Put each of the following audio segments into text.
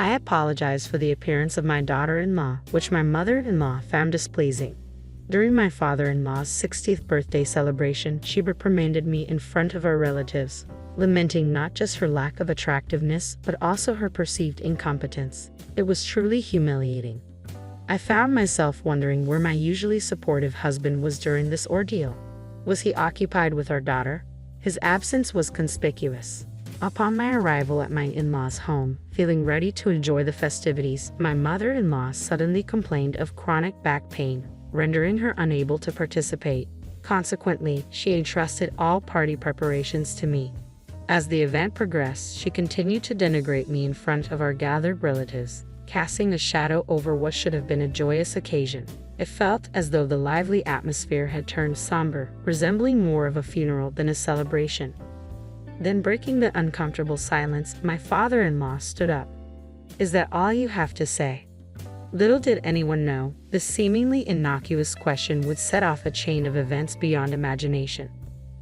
I apologized for the appearance of my daughter-in-law, which my mother-in-law found displeasing. During my father-in-law's 60th birthday celebration, she reprimanded me in front of our relatives, lamenting not just her lack of attractiveness, but also her perceived incompetence. It was truly humiliating. I found myself wondering where my usually supportive husband was during this ordeal. Was he occupied with our daughter? His absence was conspicuous. Upon my arrival at my in-laws' home, feeling ready to enjoy the festivities, my mother-in-law suddenly complained of chronic back pain, rendering her unable to participate. Consequently, she entrusted all party preparations to me. As the event progressed, she continued to denigrate me in front of our gathered relatives, casting a shadow over what should have been a joyous occasion. It felt as though the lively atmosphere had turned somber, resembling more of a funeral than a celebration. Then, breaking the uncomfortable silence, my father-in-law stood up. "Is that all you have to say?" Little did anyone know, this seemingly innocuous question would set off a chain of events beyond imagination.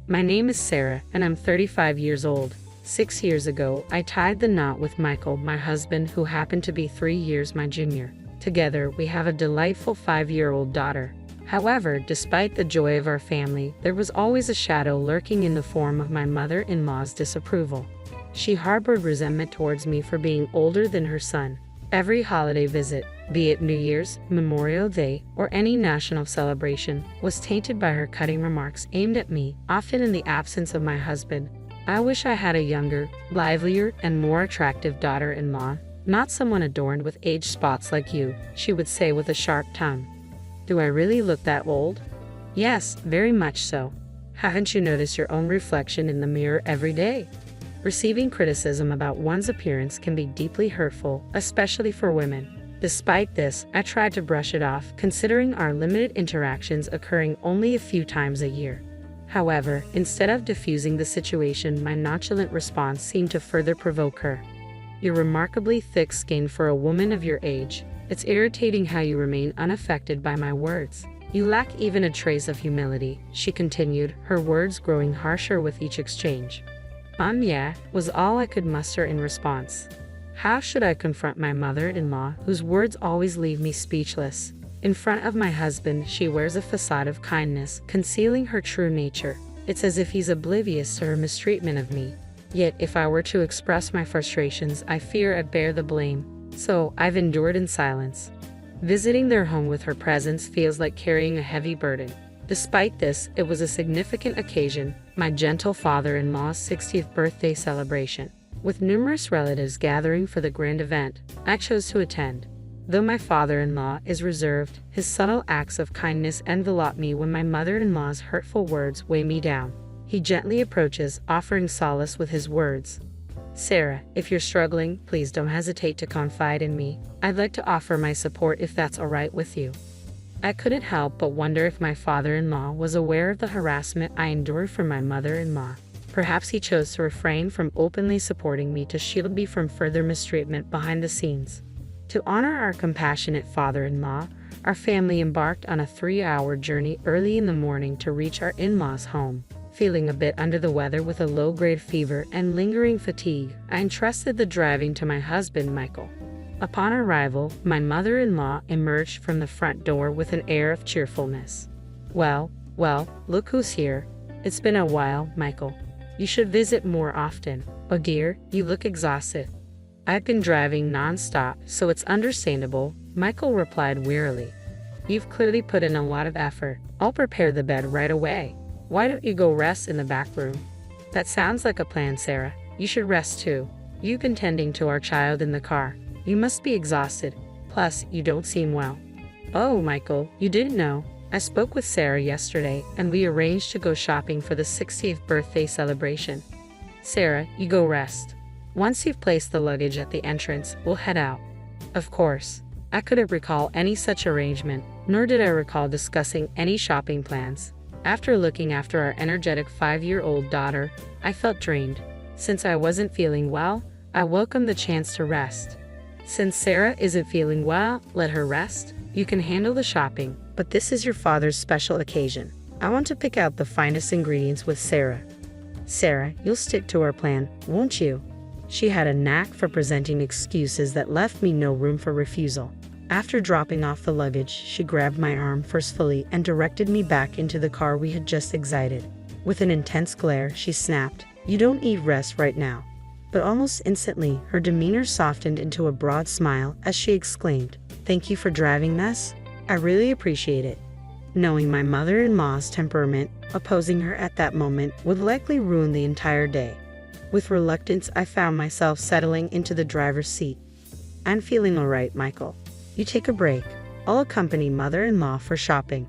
My name is Sarah, and I'm 35 years old. 6 years ago, I tied the knot with Michael, my husband, who happened to be 3 years my junior. Together, we have a delightful 5-year-old daughter. However, despite the joy of our family, there was always a shadow lurking in the form of my mother-in-law's disapproval. She harbored resentment towards me for being older than her son. Every holiday visit, be it New Year's, Memorial Day, or any national celebration, was tainted by her cutting remarks aimed at me, often in the absence of my husband. "I wish I had a younger, livelier, and more attractive daughter-in-law, not someone adorned with age spots like you," she would say with a sharp tongue. "Do I really look that old?" "Yes, very much so. Haven't you noticed your own reflection in the mirror every day?" Receiving criticism about one's appearance can be deeply hurtful, especially for women. Despite this, I tried to brush it off, considering our limited interactions occurring only a few times a year. However, instead of diffusing the situation, my nonchalant response seemed to further provoke her. "You're remarkably thick-skinned for a woman of your age. It's irritating how you remain unaffected by my words. You lack even a trace of humility," she continued, her words growing harsher with each exchange. Yeah, was all I could muster in response. How should I confront my mother-in-law, whose words always leave me speechless? In front of my husband, she wears a facade of kindness, concealing her true nature. It's as if he's oblivious to her mistreatment of me. Yet, if I were to express my frustrations, I fear I'd bear the blame. So, I've endured in silence. Visiting their home with her presence feels like carrying a heavy burden. Despite this, it was a significant occasion, my gentle father-in-law's 60th birthday celebration. With numerous relatives gathering for the grand event, I chose to attend. Though my father-in-law is reserved, his subtle acts of kindness envelop me when my mother-in-law's hurtful words weigh me down. He gently approaches, offering solace with his words. "Sarah, if you're struggling, please don't hesitate to confide in me. I'd like to offer my support if that's all right with you." I couldn't help but wonder if my father-in-law was aware of the harassment I endured from my mother-in-law. Perhaps he chose to refrain from openly supporting me to shield me from further mistreatment behind the scenes. To honor our compassionate father-in-law, our family embarked on a 3-hour journey early in the morning to reach our in-laws' home. Feeling a bit under the weather with a low-grade fever and lingering fatigue, I entrusted the driving to my husband, Michael. Upon arrival, my mother-in-law emerged from the front door with an air of cheerfulness. Well, look who's here. It's been a while, Michael. You should visit more often. Oh dear, you look exhausted." "I've been driving non-stop, so it's understandable," Michael replied wearily. "You've clearly put in a lot of effort. I'll prepare the bed right away. Why don't you go rest in the back room?" "That sounds like a plan, Sarah. You should rest too. You've been tending to our child in the car. You must be exhausted. Plus, you don't seem well." "Oh, Michael, you didn't know. I spoke with Sarah yesterday, and we arranged to go shopping for the 60th birthday celebration." "Sarah, you go rest. Once you've placed the luggage at the entrance, we'll head out." Of course, I couldn't recall any such arrangement, nor did I recall discussing any shopping plans. After looking after our energetic 5-year-old daughter, I felt drained. Since I wasn't feeling well, I welcomed the chance to rest. "Since Sarah isn't feeling well, let her rest. You can handle the shopping, but this is your father's special occasion. I want to pick out the finest ingredients with Sarah. Sarah, you'll stick to our plan, won't you?" She had a knack for presenting excuses that left me no room for refusal. After dropping off the luggage, she grabbed my arm forcefully and directed me back into the car we had just exited. With an intense glare, she snapped, "You don't need rest right now." But almost instantly, her demeanor softened into a broad smile as she exclaimed, "Thank you for driving this. I really appreciate it." Knowing my mother-in-law's temperament, opposing her at that moment would likely ruin the entire day. With reluctance, I found myself settling into the driver's seat. "I'm feeling all right, Michael. You take a break. I'll accompany mother-in-law for shopping."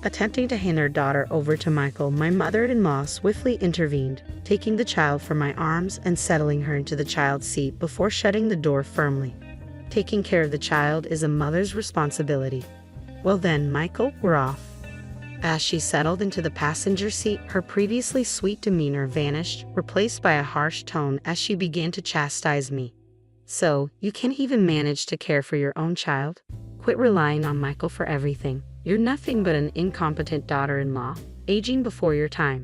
Attempting to hand her daughter over to Michael, my mother-in-law swiftly intervened, taking the child from my arms and settling her into the child's seat before shutting the door firmly. Taking care of the child is a mother's responsibility. "Well then, Michael, we're off." As she settled into the passenger seat, her previously sweet demeanor vanished, replaced by a harsh tone as she began to chastise me. "So, you can't even manage to care for your own child? Quit relying on Michael for everything. You're nothing but an incompetent daughter-in-law, aging before your time."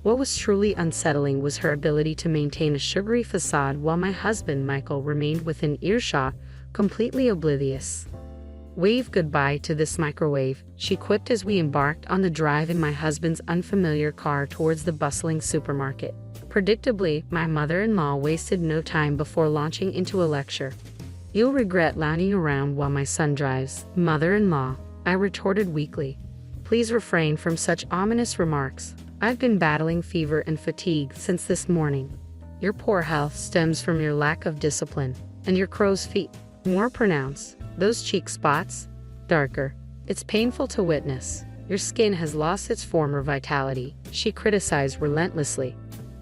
What was truly unsettling was her ability to maintain a sugary facade while my husband, Michael, remained within earshot, completely oblivious. "Wave goodbye to this microwave," she quipped as we embarked on the drive in my husband's unfamiliar car towards the bustling supermarket. Predictably, my mother-in-law wasted no time before launching into a lecture. "You'll regret lounging around while my son drives, mother-in-law," I retorted weakly. "Please refrain from such ominous remarks. I've been battling fever and fatigue since this morning. Your poor health stems from your lack of discipline, and your crow's feet, more pronounced. Those cheek spots, darker. It's painful to witness. Your skin has lost its former vitality," she criticized relentlessly.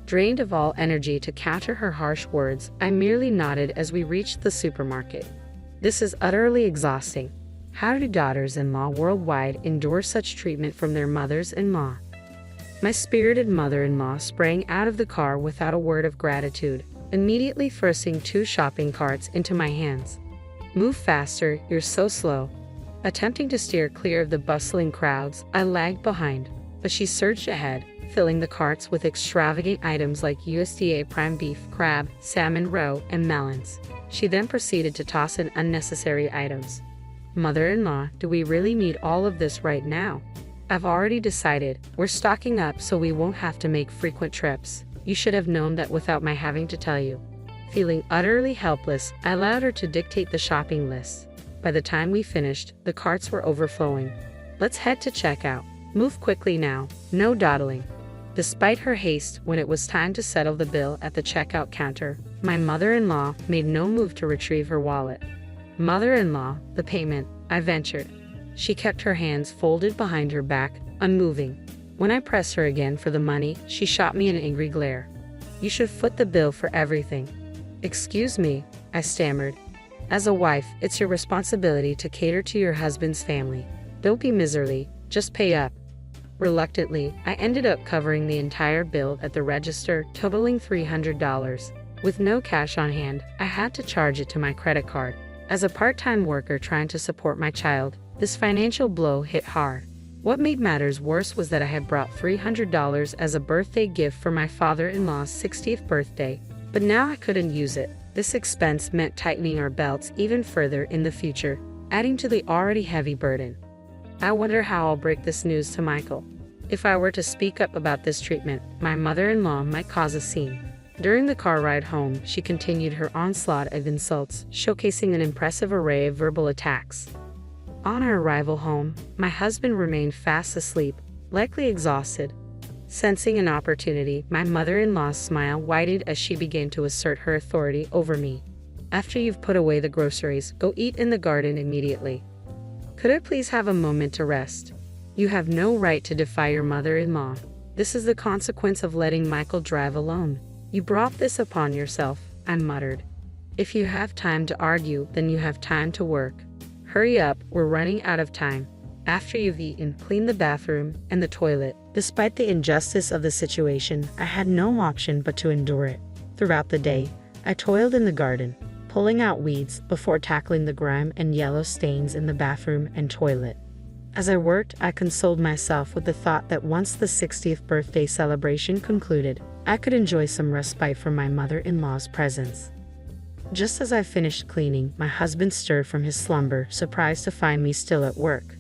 Drained of all energy to counter her harsh words, I merely nodded as we reached the supermarket. This is utterly exhausting. How do daughters-in-law worldwide endure such treatment from their mothers-in-law? My spirited mother-in-law sprang out of the car without a word of gratitude, immediately thrusting 2 shopping carts into my hands. "Move faster, you're so slow." Attempting to steer clear of the bustling crowds, I lagged behind, but she surged ahead, filling the carts with extravagant items like USDA prime beef, crab, salmon roe, and melons. She then proceeded to toss in unnecessary items. "Mother-in-law, do we really need all of this right now? I've already decided, we're stocking up so we won't have to make frequent trips. You should have known that without my having to tell you." Feeling utterly helpless, I allowed her to dictate the shopping list. By the time we finished, the carts were overflowing. "Let's head to checkout. Move quickly now, no dawdling." Despite her haste, when it was time to settle the bill at the checkout counter, my mother-in-law made no move to retrieve her wallet. "Mother-in-law, the payment," I ventured. She kept her hands folded behind her back, unmoving. When I pressed her again for the money, she shot me an angry glare. "You should foot the bill for everything." "Excuse me," I stammered. "As a wife, it's your responsibility to cater to your husband's family. Don't be miserly, just pay up." Reluctantly, I ended up covering the entire bill at the register, totaling $300. With no cash on hand, I had to charge it to my credit card. As a part-time worker trying to support my child, this financial blow hit hard. What made matters worse was that I had brought $300 as a birthday gift for my father-in-law's 60th birthday, but now I couldn't use it. This expense meant tightening our belts even further in the future, adding to the already heavy burden. I wonder how I'll break this news to Michael. If I were to speak up about this treatment, my mother-in-law might cause a scene. During the car ride home, she continued her onslaught of insults, showcasing an impressive array of verbal attacks. On our arrival home, my husband remained fast asleep, likely exhausted. Sensing an opportunity, my mother-in-law's smile widened as she began to assert her authority over me. "After you've put away the groceries, go eat in the garden immediately. Could I please have a moment to rest? You have no right to defy your mother-in-law. This is the consequence of letting Michael drive alone. You brought this upon yourself," I muttered. "If you have time to argue, then you have time to work. Hurry up, we're running out of time. After you've eaten, clean the bathroom and the toilet." Despite the injustice of the situation, I had no option but to endure it. Throughout the day, I toiled in the garden, pulling out weeds before tackling the grime and yellow stains in the bathroom and toilet. As I worked, I consoled myself with the thought that once the 60th birthday celebration concluded, I could enjoy some respite from my mother-in-law's presence. Just as I finished cleaning, my husband stirred from his slumber, surprised to find me still at work.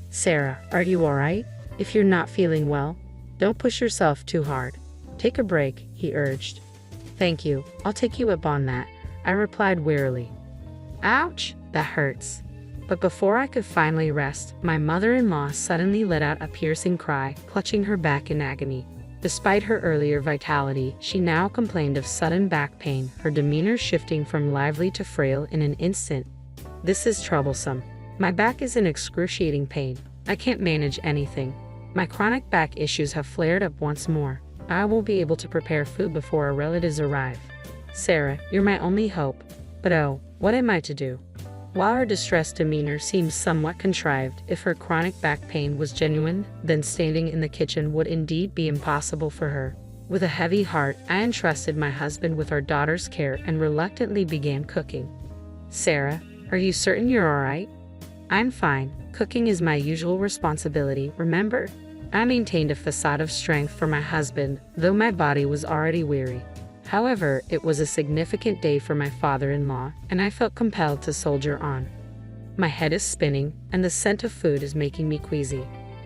"Sarah, are you alright? If you're not feeling well, don't push yourself too hard. Take a break," he urged. "Thank you, I'll take you up on that," I replied wearily. "Ouch, that hurts." But before I could finally rest, my mother-in-law suddenly let out a piercing cry, clutching her back in agony. Despite her earlier vitality, she now complained of sudden back pain, her demeanor shifting from lively to frail in an instant. "This is troublesome. My back is in excruciating pain. I can't manage anything. My chronic back issues have flared up once more. I won't be able to prepare food before our relatives arrive. Sarah, you're my only hope. But oh, what am I to do?" While her distressed demeanor seemed somewhat contrived, if her chronic back pain was genuine, then standing in the kitchen would indeed be impossible for her. With a heavy heart, I entrusted my husband with our daughter's care and reluctantly began cooking. "Sarah, are you certain you're alright?" "I'm fine. Cooking is my usual responsibility, remember?" I maintained a facade of strength for my husband, though my body was already weary. However, it was a significant day for my father-in-law, and I felt compelled to soldier on. My head is spinning, and the scent of food is making me queasy.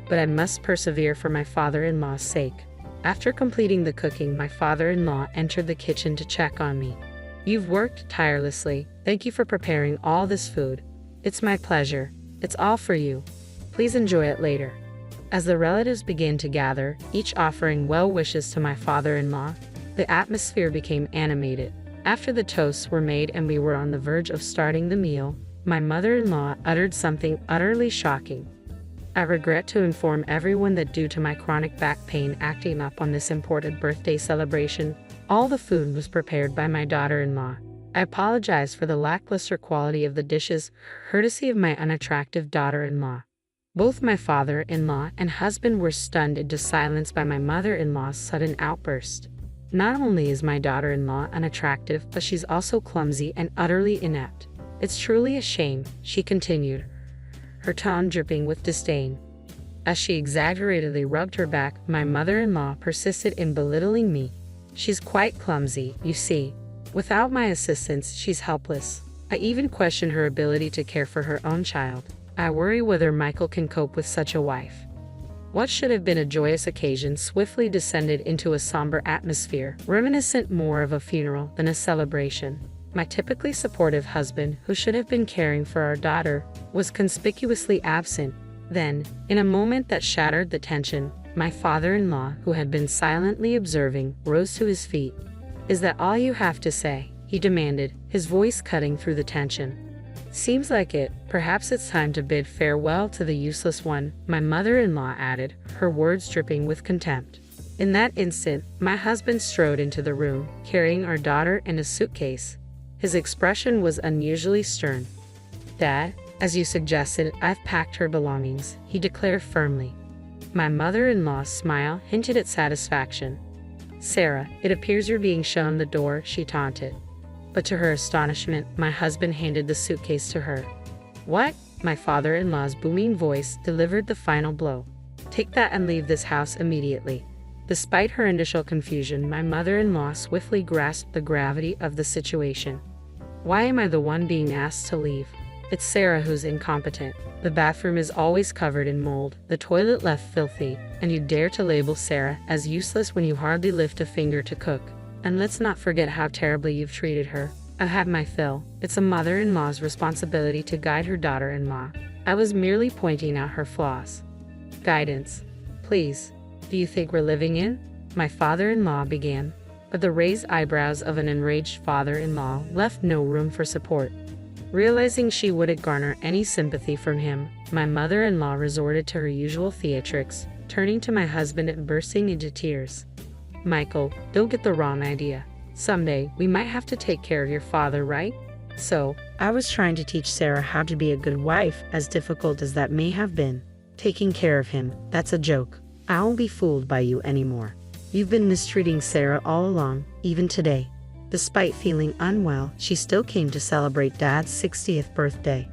But I must persevere for my father-in-law's sake. After completing the cooking, my father-in-law entered the kitchen to check on me. "You've worked tirelessly. Thank you for preparing all this food." "It's my pleasure. It's all for you. Please enjoy it later." As the relatives began to gather, each offering well wishes to my father-in-law, the atmosphere became animated. After the toasts were made and we were on the verge of starting the meal, my mother-in-law uttered something utterly shocking. "I regret to inform everyone that due to my chronic back pain acting up on this important birthday celebration, all the food was prepared by my daughter-in-law. I apologize for the lackluster quality of the dishes, courtesy of my unattractive daughter-in-law." Both my father-in-law and husband were stunned into silence by my mother-in-law's sudden outburst. Not only is my daughter-in-law unattractive, but she's also clumsy and utterly inept. "It's truly a shame," she continued, her tone dripping with disdain. As she exaggeratedly rubbed her back, my mother-in-law persisted in belittling me. "She's quite clumsy, you see. Without my assistance, she's helpless. I even question her ability to care for her own child. I worry whether Michael can cope with such a wife." What should have been a joyous occasion swiftly descended into a somber atmosphere, reminiscent more of a funeral than a celebration. My typically supportive husband, who should have been caring for our daughter, was conspicuously absent. Then, in a moment that shattered the tension, my father-in-law, who had been silently observing, rose to his feet. "Is that all you have to say?" he demanded, his voice cutting through the tension. "Seems like it. Perhaps it's time to bid farewell to the useless one," my mother-in-law added, her words dripping with contempt. In that instant, my husband strode into the room, carrying our daughter in a suitcase. His expression was unusually stern. "Dad, as you suggested, I've packed her belongings," he declared firmly. My mother-in-law's smile hinted at satisfaction. "Sarah, it appears you're being shown the door," she taunted. But to her astonishment, my husband handed the suitcase to her. "What?" My father-in-law's booming voice delivered the final blow. "Take that and leave this house immediately." Despite her initial confusion, my mother-in-law swiftly grasped the gravity of the situation. "Why am I the one being asked to leave? It's Sarah who's incompetent. The bathroom is always covered in mold, the toilet left filthy, and you dare to label Sarah as useless when you hardly lift a finger to cook. And let's not forget how terribly you've treated her. I've had my fill. It's a mother-in-law's responsibility to guide her daughter-in-law. I was merely pointing out her flaws." "Guidance. Please. Do you think we're living in?" my father-in-law began, but the raised eyebrows of an enraged father-in-law left no room for support. Realizing she wouldn't garner any sympathy from him, my mother-in-law resorted to her usual theatrics, turning to my husband and bursting into tears. "Michael, don't get the wrong idea. Someday, we might have to take care of your father, right? So, I was trying to teach Sarah how to be a good wife, as difficult as that may have been. Taking care of him, that's a joke. I won't be fooled by you anymore. You've been mistreating Sarah all along, even today." Despite feeling unwell, she still came to celebrate Dad's 60th birthday.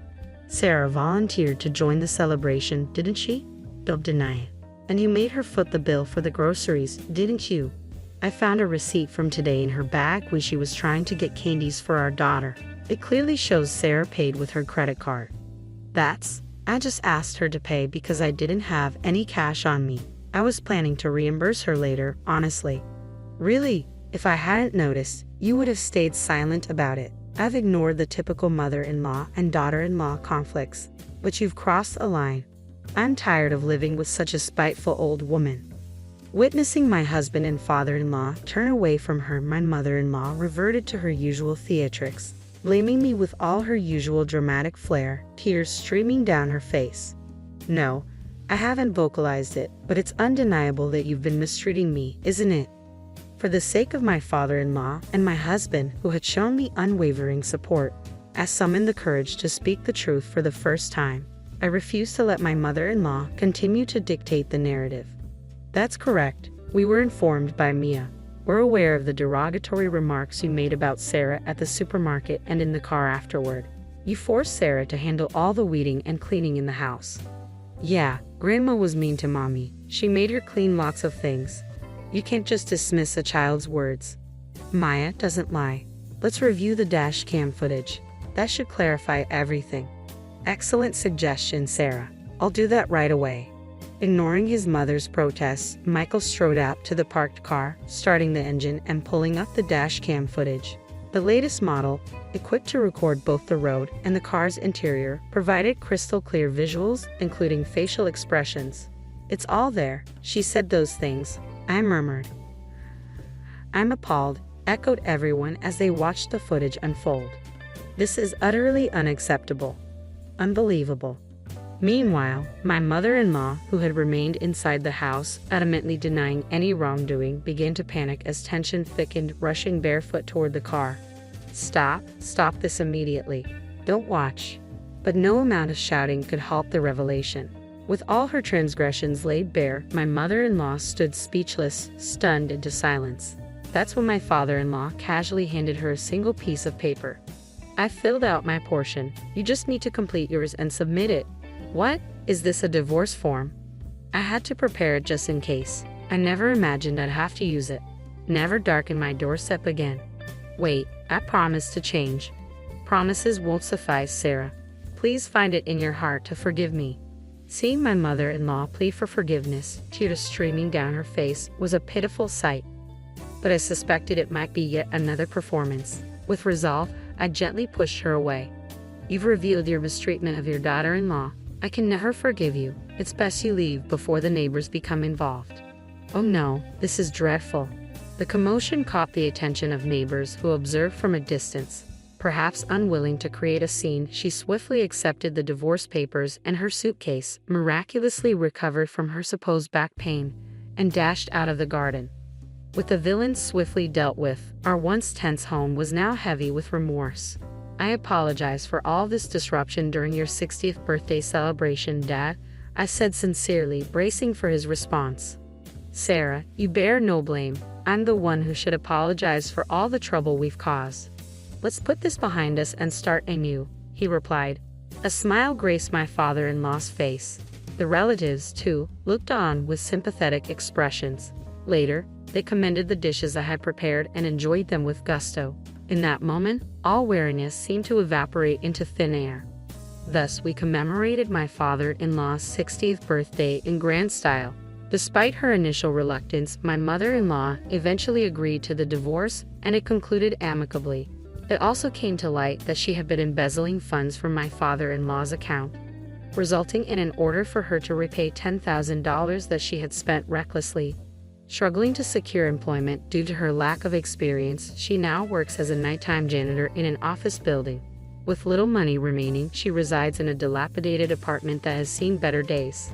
"Sarah volunteered to join the celebration, didn't she? Don't deny it. And you made her foot the bill for the groceries, didn't you?" I found a receipt from today in her bag when she was trying to get candies for our daughter. It clearly shows Sarah paid with her credit card. I just asked her to pay because I didn't have any cash on me. I was planning to reimburse her later, honestly. Really? If I hadn't noticed, you would have stayed silent about it. I've ignored the typical mother-in-law and daughter-in-law conflicts, but you've crossed a line. I'm tired of living with such a spiteful old woman. Witnessing my husband and father-in-law turn away from her, my mother-in-law reverted to her usual theatrics, blaming me with all her usual dramatic flair, tears streaming down her face. No, I haven't vocalized it, but it's undeniable that you've been mistreating me, isn't it? For the sake of my father-in-law and my husband, who had shown me unwavering support, I summoned the courage to speak the truth for the first time. I refused to let my mother-in-law continue to dictate the narrative. That's correct. We were informed by Mia. We're aware of the derogatory remarks you made about Sarah at the supermarket and in the car afterward. You forced Sarah to handle all the weeding and cleaning in the house. Yeah, Grandma was mean to Mommy. She made her clean lots of things. You can't just dismiss a child's words. Maya doesn't lie. Let's review the dash cam footage. That should clarify everything. Excellent suggestion, Sarah. I'll do that right away. Ignoring his mother's protests, Michael strode out to the parked car, starting the engine and pulling up the dash cam footage. The latest model, equipped to record both the road and the car's interior, provided crystal clear visuals, including facial expressions. It's all there. She said those things. I murmured. I'm appalled, echoed everyone as they watched the footage unfold. This is utterly unacceptable. Unbelievable. Meanwhile, my mother-in-law, who had remained inside the house, adamantly denying any wrongdoing, began to panic as tension thickened, rushing barefoot toward the car. Stop this immediately. Don't watch. But no amount of shouting could halt the revelation. With all her transgressions laid bare, my mother-in-law stood speechless, stunned into silence. That's when my father-in-law casually handed her a single piece of paper. I filled out my portion. You just need to complete yours and submit it. What? Is this a divorce form? I had to prepare it just in case. I never imagined I'd have to use it. Never darken my doorstep again. Wait, I promise to change. Promises won't suffice, Sarah. Please find it in your heart to forgive me. Seeing my mother-in-law plead for forgiveness, tears streaming down her face, was a pitiful sight. But I suspected it might be yet another performance. With resolve, I gently pushed her away. You've revealed your mistreatment of your daughter-in-law. I can never forgive you. It's best you leave before the neighbors become involved. Oh no, this is dreadful. The commotion caught the attention of neighbors who observed from a distance. Perhaps unwilling to create a scene, she swiftly accepted the divorce papers and her suitcase, miraculously recovered from her supposed back pain, and dashed out of the garden. With the villain swiftly dealt with, our once tense home was now heavy with remorse. I apologize for all this disruption during your 60th birthday celebration, Dad, I said sincerely, bracing for his response. Sarah, you bear no blame. I'm the one who should apologize for all the trouble we've caused. Let's put this behind us and start anew, he replied. A smile graced my father-in-law's face. The relatives, too, looked on with sympathetic expressions. Later, they commended the dishes I had prepared and enjoyed them with gusto. In that moment, all weariness seemed to evaporate into thin air. Thus, we commemorated my father-in-law's 60th birthday in grand style. Despite her initial reluctance, my mother-in-law eventually agreed to the divorce, and it concluded amicably. It also came to light that she had been embezzling funds from my father-in-law's account, resulting in an order for her to repay $10,000 that she had spent recklessly. Struggling to secure employment due to her lack of experience, she now works as a nighttime janitor in an office building. With little money remaining, she resides in a dilapidated apartment that has seen better days.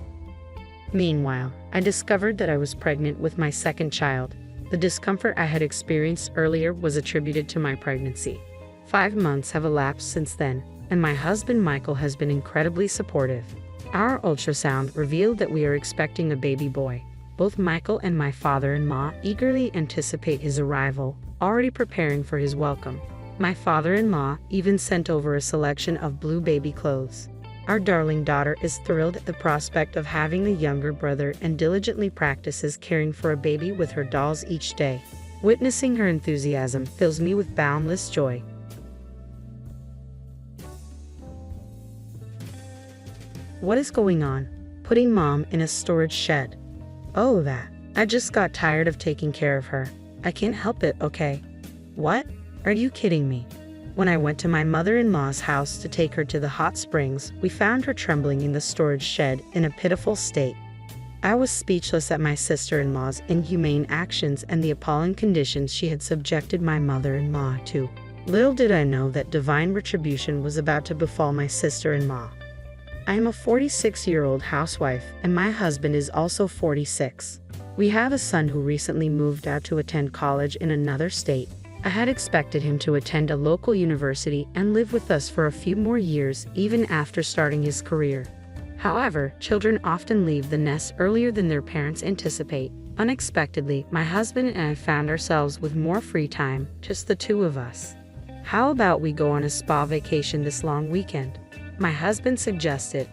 Meanwhile, I discovered that I was pregnant with my second child. The discomfort I had experienced earlier was attributed to my pregnancy. 5 months have elapsed since then, and my husband Michael has been incredibly supportive. Our ultrasound revealed that we are expecting a baby boy. Both Michael and my father-in-law eagerly anticipate his arrival, already preparing for his welcome. My father-in-law even sent over a selection of blue baby clothes. Our darling daughter is thrilled at the prospect of having a younger brother and diligently practices caring for a baby with her dolls each day. Witnessing her enthusiasm fills me with boundless joy. What is going on? Putting mom in a storage shed. Oh, that. I just got tired of taking care of her. I can't help it, okay? What? Are you kidding me? When I went to my mother-in-law's house to take her to the hot springs, we found her trembling in the storage shed in a pitiful state. I was speechless at my sister-in-law's inhumane actions and the appalling conditions she had subjected my mother-in-law to. Little did I know that divine retribution was about to befall my sister-in-law. I am a 46-year-old housewife, and my husband is also 46. We have a son who recently moved out to attend college in another state. I had expected him to attend a local university and live with us for a few more years, even after starting his career. However, children often leave the nest earlier than their parents anticipate. Unexpectedly, my husband and I found ourselves with more free time, just the two of us. How about we go on a spa vacation this long weekend? My husband suggested.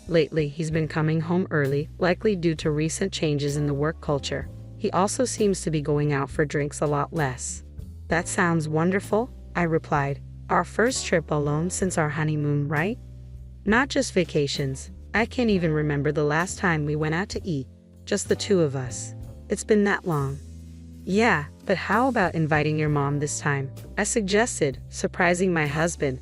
Lately, he's been coming home early, likely due to recent changes in the work culture. He also seems to be going out for drinks a lot less. That sounds wonderful, I replied. Our first trip alone since our honeymoon, right? Not just vacations. I can't even remember the last time we went out to eat, just the two of us. It's been that long. Yeah, but how about inviting your mom this time? I suggested, surprising my husband.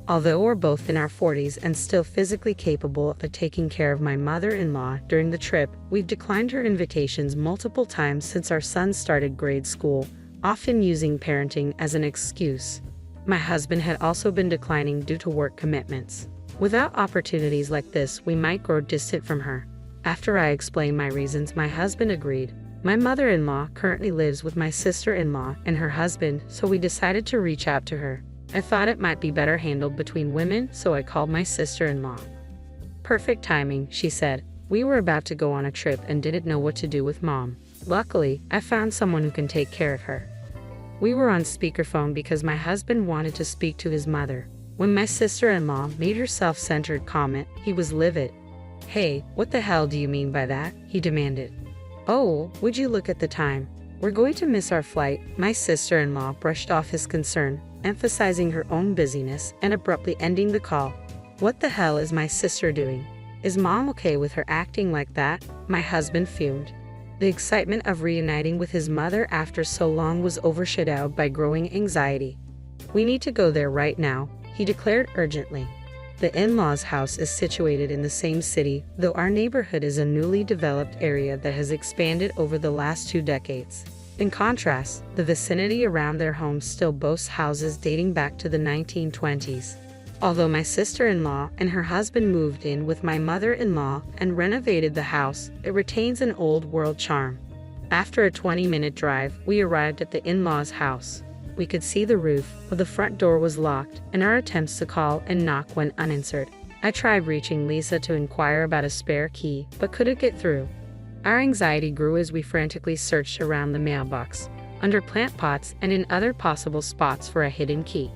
Although we're both in our 40s and still physically capable of taking care of my mother-in-law during the trip, we've declined her invitations multiple times since our son started grade school, often using parenting as an excuse. My husband had also been declining due to work commitments. Without opportunities like this, we might grow distant from her. After I explained my reasons, my husband agreed. My mother-in-law currently lives with my sister-in-law and her husband, so we decided to reach out to her. I thought it might be better handled between women, so I called my sister-in-law. Perfect timing, she said. We were about to go on a trip and didn't know what to do with mom. Luckily, I found someone who can take care of her. We were on speakerphone because my husband wanted to speak to his mother. When my sister-in-law made her self-centered comment, he was livid. Hey, what the hell do you mean by that? He demanded. Oh, would you look at the time? We're going to miss our flight. My sister-in-law brushed off his concern, emphasizing her own busyness and abruptly ending the call. What the hell is my sister doing? Is mom okay with her acting like that? My husband fumed. The excitement of reuniting with his mother after so long was overshadowed by growing anxiety. We need to go there right now, he declared urgently. The in-laws' house is situated in the same city, though our neighborhood is a newly developed area that has expanded over the last 2 decades. In contrast, the vicinity around their home still boasts houses dating back to the 1920s. Although my sister-in-law and her husband moved in with my mother-in-law and renovated the house, it retains an old-world charm. After a 20-minute drive, we arrived at the in-laws' house. We could see the roof, but the front door was locked, and our attempts to call and knock went unanswered. I tried reaching Lisa to inquire about a spare key, but couldn't get through. Our anxiety grew as we frantically searched around the mailbox, under plant pots, and in other possible spots for a hidden key.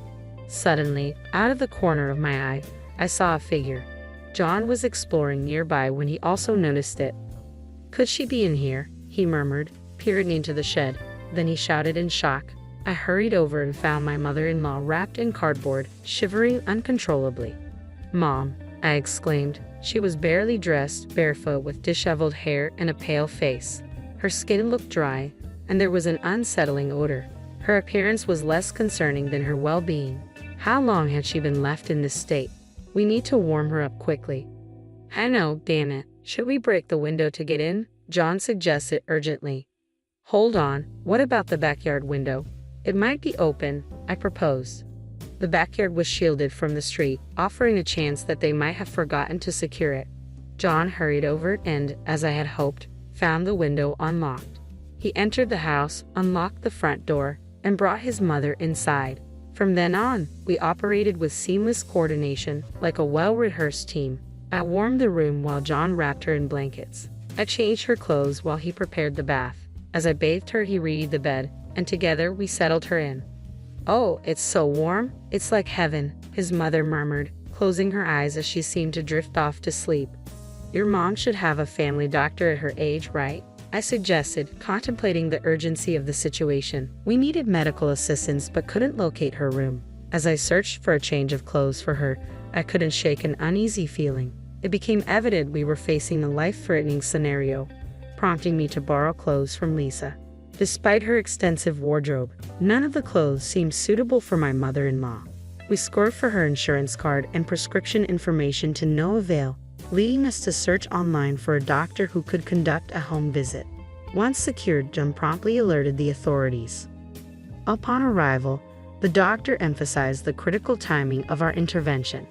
Suddenly, out of the corner of my eye, I saw a figure. John was exploring nearby when he also noticed it. Could she be in here? He murmured, peering into the shed. Then he shouted in shock. I hurried over and found my mother-in-law wrapped in cardboard, shivering uncontrollably. Mom, I exclaimed. She was barely dressed, barefoot with disheveled hair and a pale face. Her skin looked dry, and there was an unsettling odor. Her appearance was less concerning than her well-being. How long had she been left in this state? We need to warm her up quickly. I know, damn it. Should we break the window to get in? John suggested urgently. Hold on, what about the backyard window? It might be open, I proposed. The backyard was shielded from the street, offering a chance that they might have forgotten to secure it. John hurried over and, as I had hoped, found the window unlocked. He entered the house, unlocked the front door, and brought his mother inside. From then on, we operated with seamless coordination, like a well-rehearsed team. I warmed the room while John wrapped her in blankets. I changed her clothes while he prepared the bath. As I bathed her, he readied the bed, and together we settled her in. Oh, it's so warm. It's like heaven, his mother murmured, closing her eyes as she seemed to drift off to sleep. "Your mom should have a family doctor at her age, right?" I suggested, contemplating the urgency of the situation. We needed medical assistance but couldn't locate her room. As I searched for a change of clothes for her, I couldn't shake an uneasy feeling. It became evident we were facing a life-threatening scenario, prompting me to borrow clothes from Lisa. Despite her extensive wardrobe, none of the clothes seemed suitable for my mother-in-law. We scored for her insurance card and prescription information to no avail, leading us to search online for a doctor who could conduct a home visit. Once secured, John promptly alerted the authorities. Upon arrival, the doctor emphasized the critical timing of our intervention.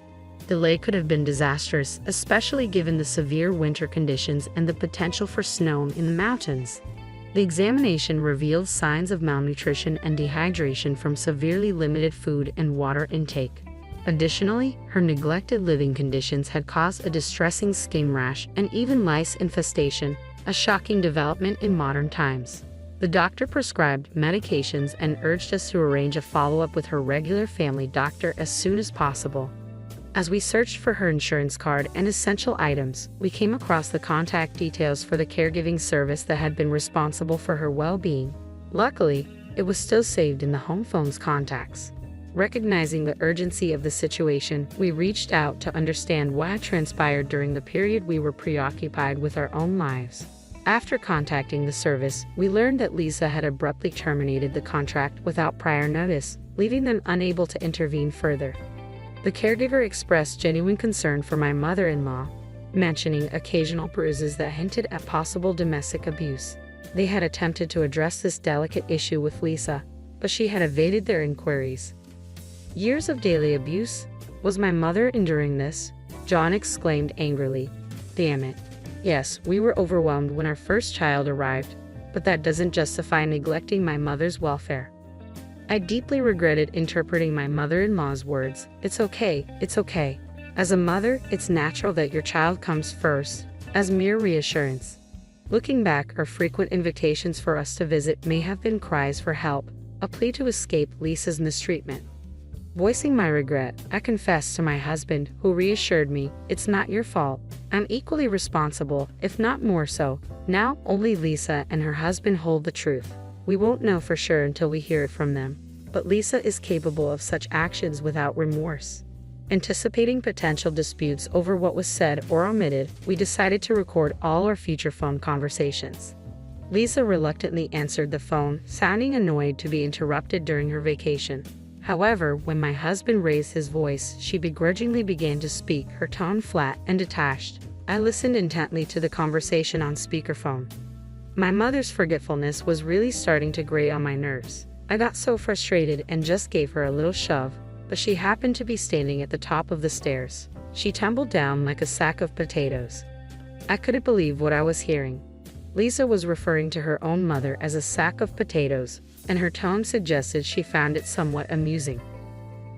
Delay could have been disastrous, especially given the severe winter conditions and the potential for snow in the mountains. The examination revealed signs of malnutrition and dehydration from severely limited food and water intake. Additionally, her neglected living conditions had caused a distressing skin rash and even lice infestation, a shocking development in modern times. The doctor prescribed medications and urged us to arrange a follow-up with her regular family doctor as soon as possible. As we searched for her insurance card and essential items, we came across the contact details for the caregiving service that had been responsible for her well-being. Luckily, it was still saved in the home phone's contacts. Recognizing the urgency of the situation, we reached out to understand what had transpired during the period we were preoccupied with our own lives. After contacting the service, we learned that Lisa had abruptly terminated the contract without prior notice, leaving them unable to intervene further. The caregiver expressed genuine concern for my mother-in-law, mentioning occasional bruises that hinted at possible domestic abuse. They had attempted to address this delicate issue with Lisa, but she had evaded their inquiries. "Years of daily abuse? Was my mother enduring this?" John exclaimed angrily. "Damn it. Yes, we were overwhelmed when our first child arrived, but that doesn't justify neglecting my mother's welfare." I deeply regretted interpreting my mother-in-law's words. It's okay. As a mother, it's natural that your child comes first," as mere reassurance. Looking back, our frequent invitations for us to visit may have been cries for help, a plea to escape Lisa's mistreatment. Voicing my regret, I confessed to my husband, who reassured me, "It's not your fault. I'm equally responsible, if not more so." Now, only Lisa and her husband hold the truth. We won't know for sure until we hear it from them, but Lisa is capable of such actions without remorse. Anticipating potential disputes over what was said or omitted, we decided to record all our future phone conversations. Lisa reluctantly answered the phone, sounding annoyed to be interrupted during her vacation. However, when my husband raised his voice, she begrudgingly began to speak, her tone flat and detached. I listened intently to the conversation on speakerphone. My mother's forgetfulness was really starting to grate on my nerves. I got so frustrated and just gave her a little shove, but she happened to be standing at the top of the stairs. She tumbled down like a sack of potatoes. I couldn't believe what I was hearing. Lisa was referring to her own mother as a sack of potatoes, and her tone suggested she found it somewhat amusing.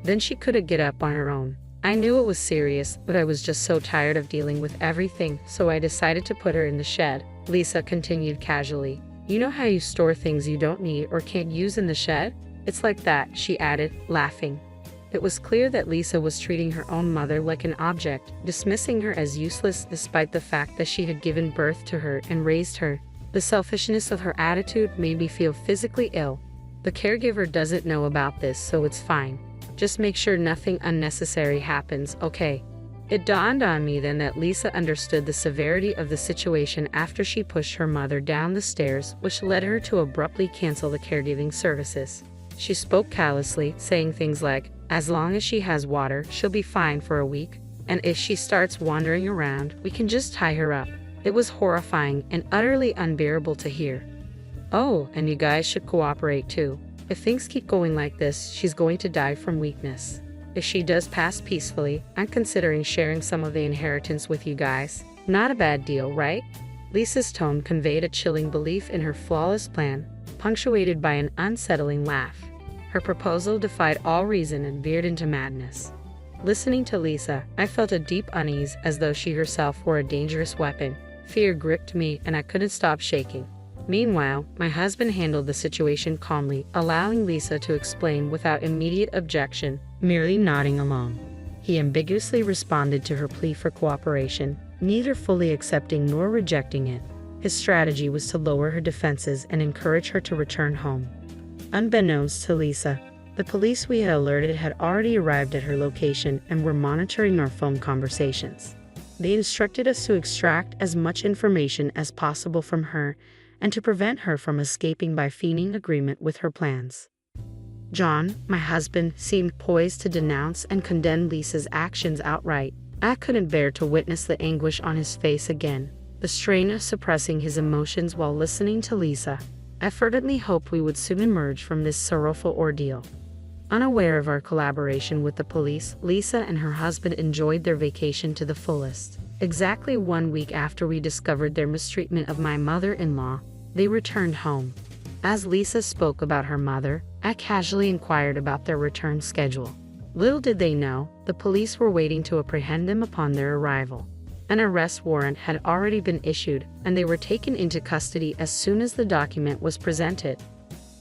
Then she couldn't get up on her own. I knew it was serious, but I was just so tired of dealing with everything, so I decided to put her in the shed. Lisa continued casually. "You know how you store things you don't need or can't use in the shed? It's like that," she added, laughing. It was clear that Lisa was treating her own mother like an object, dismissing her as useless despite the fact that she had given birth to her and raised her. The selfishness of her attitude made me feel physically ill. The caregiver doesn't know about this, so it's fine. Just make sure nothing unnecessary happens, okay? It dawned on me then that Lisa understood the severity of the situation after she pushed her mother down the stairs, which led her to abruptly cancel the caregiving services. She spoke callously, saying things like, "As long as she has water, she'll be fine for a week, and if she starts wandering around, we can just tie her up." It was horrifying and utterly unbearable to hear. "Oh, and you guys should cooperate too. If things keep going like this, she's going to die from weakness. If she does pass peacefully, I'm considering sharing some of the inheritance with you guys. Not a bad deal, right?" Lisa's tone conveyed a chilling belief in her flawless plan, punctuated by an unsettling laugh. Her proposal defied all reason and veered into madness. Listening to Lisa, I felt a deep unease as though she herself were a dangerous weapon. Fear gripped me and I couldn't stop shaking. Meanwhile, my husband handled the situation calmly, allowing Lisa to explain without immediate objection, merely nodding along. He ambiguously responded to her plea for cooperation, neither fully accepting nor rejecting it. His strategy was to lower her defenses and encourage her to return home. Unbeknownst to Lisa, the police we had alerted had already arrived at her location and were monitoring our phone conversations. They instructed us to extract as much information as possible from her and to prevent her from escaping by feigning agreement with her plans. John, my husband, seemed poised to denounce and condemn Lisa's actions outright. I couldn't bear to witness the anguish on his face again, the strain of suppressing his emotions while listening to Lisa. I fervently hoped we would soon emerge from this sorrowful ordeal. Unaware of our collaboration with the police, Lisa and her husband enjoyed their vacation to the fullest. Exactly 1 week after we discovered their mistreatment of my mother-in-law, they returned home. As Lisa spoke about her mother, I casually inquired about their return schedule. Little did they know, the police were waiting to apprehend them upon their arrival. An arrest warrant had already been issued, and they were taken into custody as soon as the document was presented.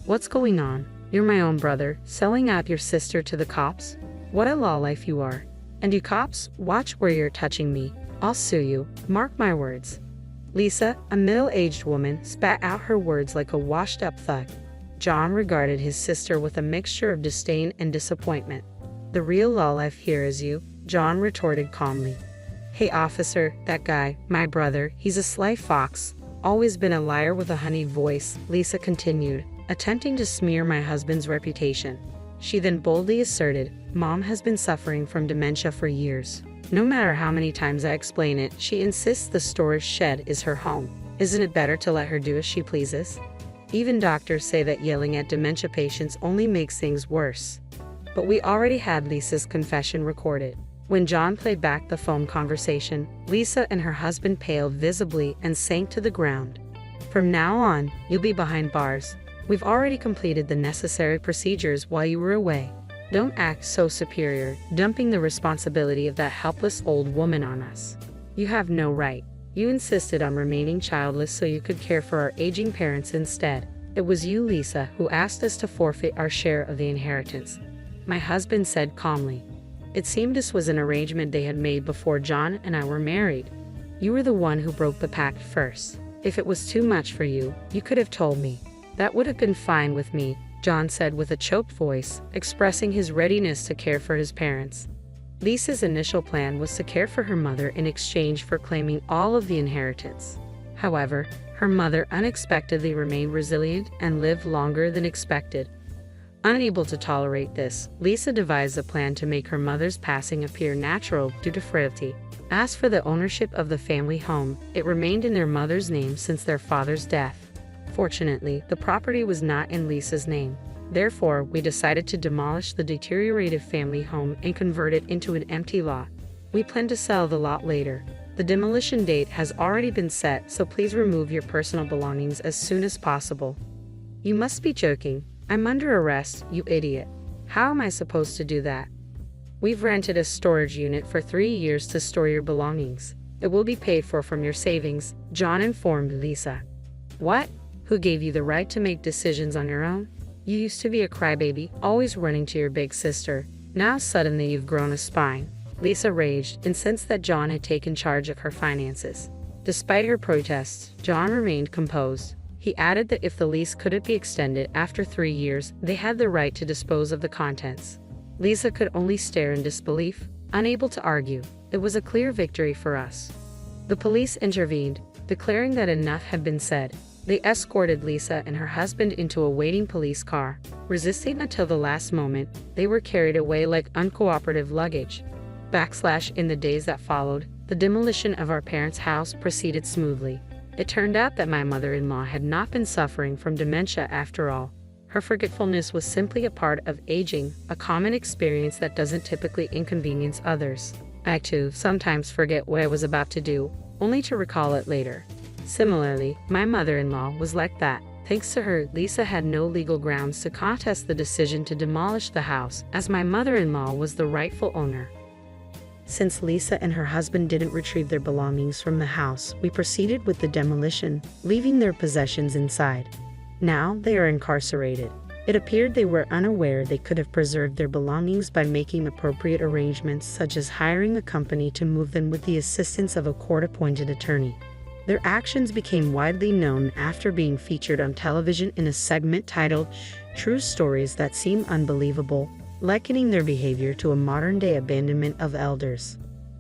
"What's going on? You're my own brother, selling out your sister to the cops? What a lawlife you are. And you cops, watch where you're touching me. I'll sue you, mark my words." Lisa, a middle-aged woman, spat out her words like a washed-up thug. John regarded his sister with a mixture of disdain and disappointment. "The real lawlife here is you," John retorted calmly. "Hey officer, that guy, my brother, he's a sly fox, always been a liar with a honeyed voice," Lisa continued, attempting to smear my husband's reputation. She then boldly asserted, "Mom has been suffering from dementia for years. No matter how many times I explain it, she insists the storage shed is her home. Isn't it better to let her do as she pleases? Even doctors say that yelling at dementia patients only makes things worse." But we already had Lisa's confession recorded. When John played back the phone conversation, Lisa and her husband paled visibly and sank to the ground. "From now on, you'll be behind bars. We've already completed the necessary procedures while you were away. Don't act so superior, dumping the responsibility of that helpless old woman on us. You have no right. You insisted on remaining childless so you could care for our aging parents instead. It was you, Lisa, who asked us to forfeit our share of the inheritance," my husband said calmly. It seemed this was an arrangement they had made before John and I were married. "You were the one who broke the pact first. If it was too much for you, you could have told me. That would have been fine with me," John said with a choked voice, expressing his readiness to care for his parents. Lisa's initial plan was to care for her mother in exchange for claiming all of the inheritance. However, her mother unexpectedly remained resilient and lived longer than expected. Unable to tolerate this, Lisa devised a plan to make her mother's passing appear natural due to frailty. As for the ownership of the family home, it remained in their mother's name since their father's death. Fortunately, the property was not in Lisa's name. Therefore, we decided to demolish the deteriorated family home and convert it into an empty lot. We plan to sell the lot later. The demolition date has already been set, so please remove your personal belongings as soon as possible. "You must be joking. I'm under arrest, you idiot. How am I supposed to do that?" "We've rented a storage unit for 3 years to store your belongings. It will be paid for from your savings," John informed Lisa. "What? Who gave you the right to make decisions on your own? You used to be a crybaby, always running to your big sister. Now suddenly you've grown a spine." Lisa raged, incensed that John had taken charge of her finances. Despite her protests, John remained composed. He added that if the lease couldn't be extended after 3 years, they had the right to dispose of the contents. Lisa could only stare in disbelief, unable to argue. It was a clear victory for us. The police intervened, declaring that enough had been said. They escorted Lisa and her husband into a waiting police car. Resisting until the last moment, they were carried away like uncooperative luggage. In the days that followed, the demolition of our parents' house proceeded smoothly. It turned out that my mother-in-law had not been suffering from dementia after all. Her forgetfulness was simply a part of aging, a common experience that doesn't typically inconvenience others. I too sometimes forget what I was about to do, only to recall it later. Similarly, my mother-in-law was like that. Thanks to her, Lisa had no legal grounds to contest the decision to demolish the house, as my mother-in-law was the rightful owner. Since Lisa and her husband didn't retrieve their belongings from the house, we proceeded with the demolition, leaving their possessions inside. Now they are incarcerated. It appeared they were unaware they could have preserved their belongings by making appropriate arrangements, such as hiring a company to move them with the assistance of a court-appointed attorney. Their actions became widely known after being featured on television in a segment titled True Stories That Seem Unbelievable, likening their behavior to a modern-day abandonment of elders.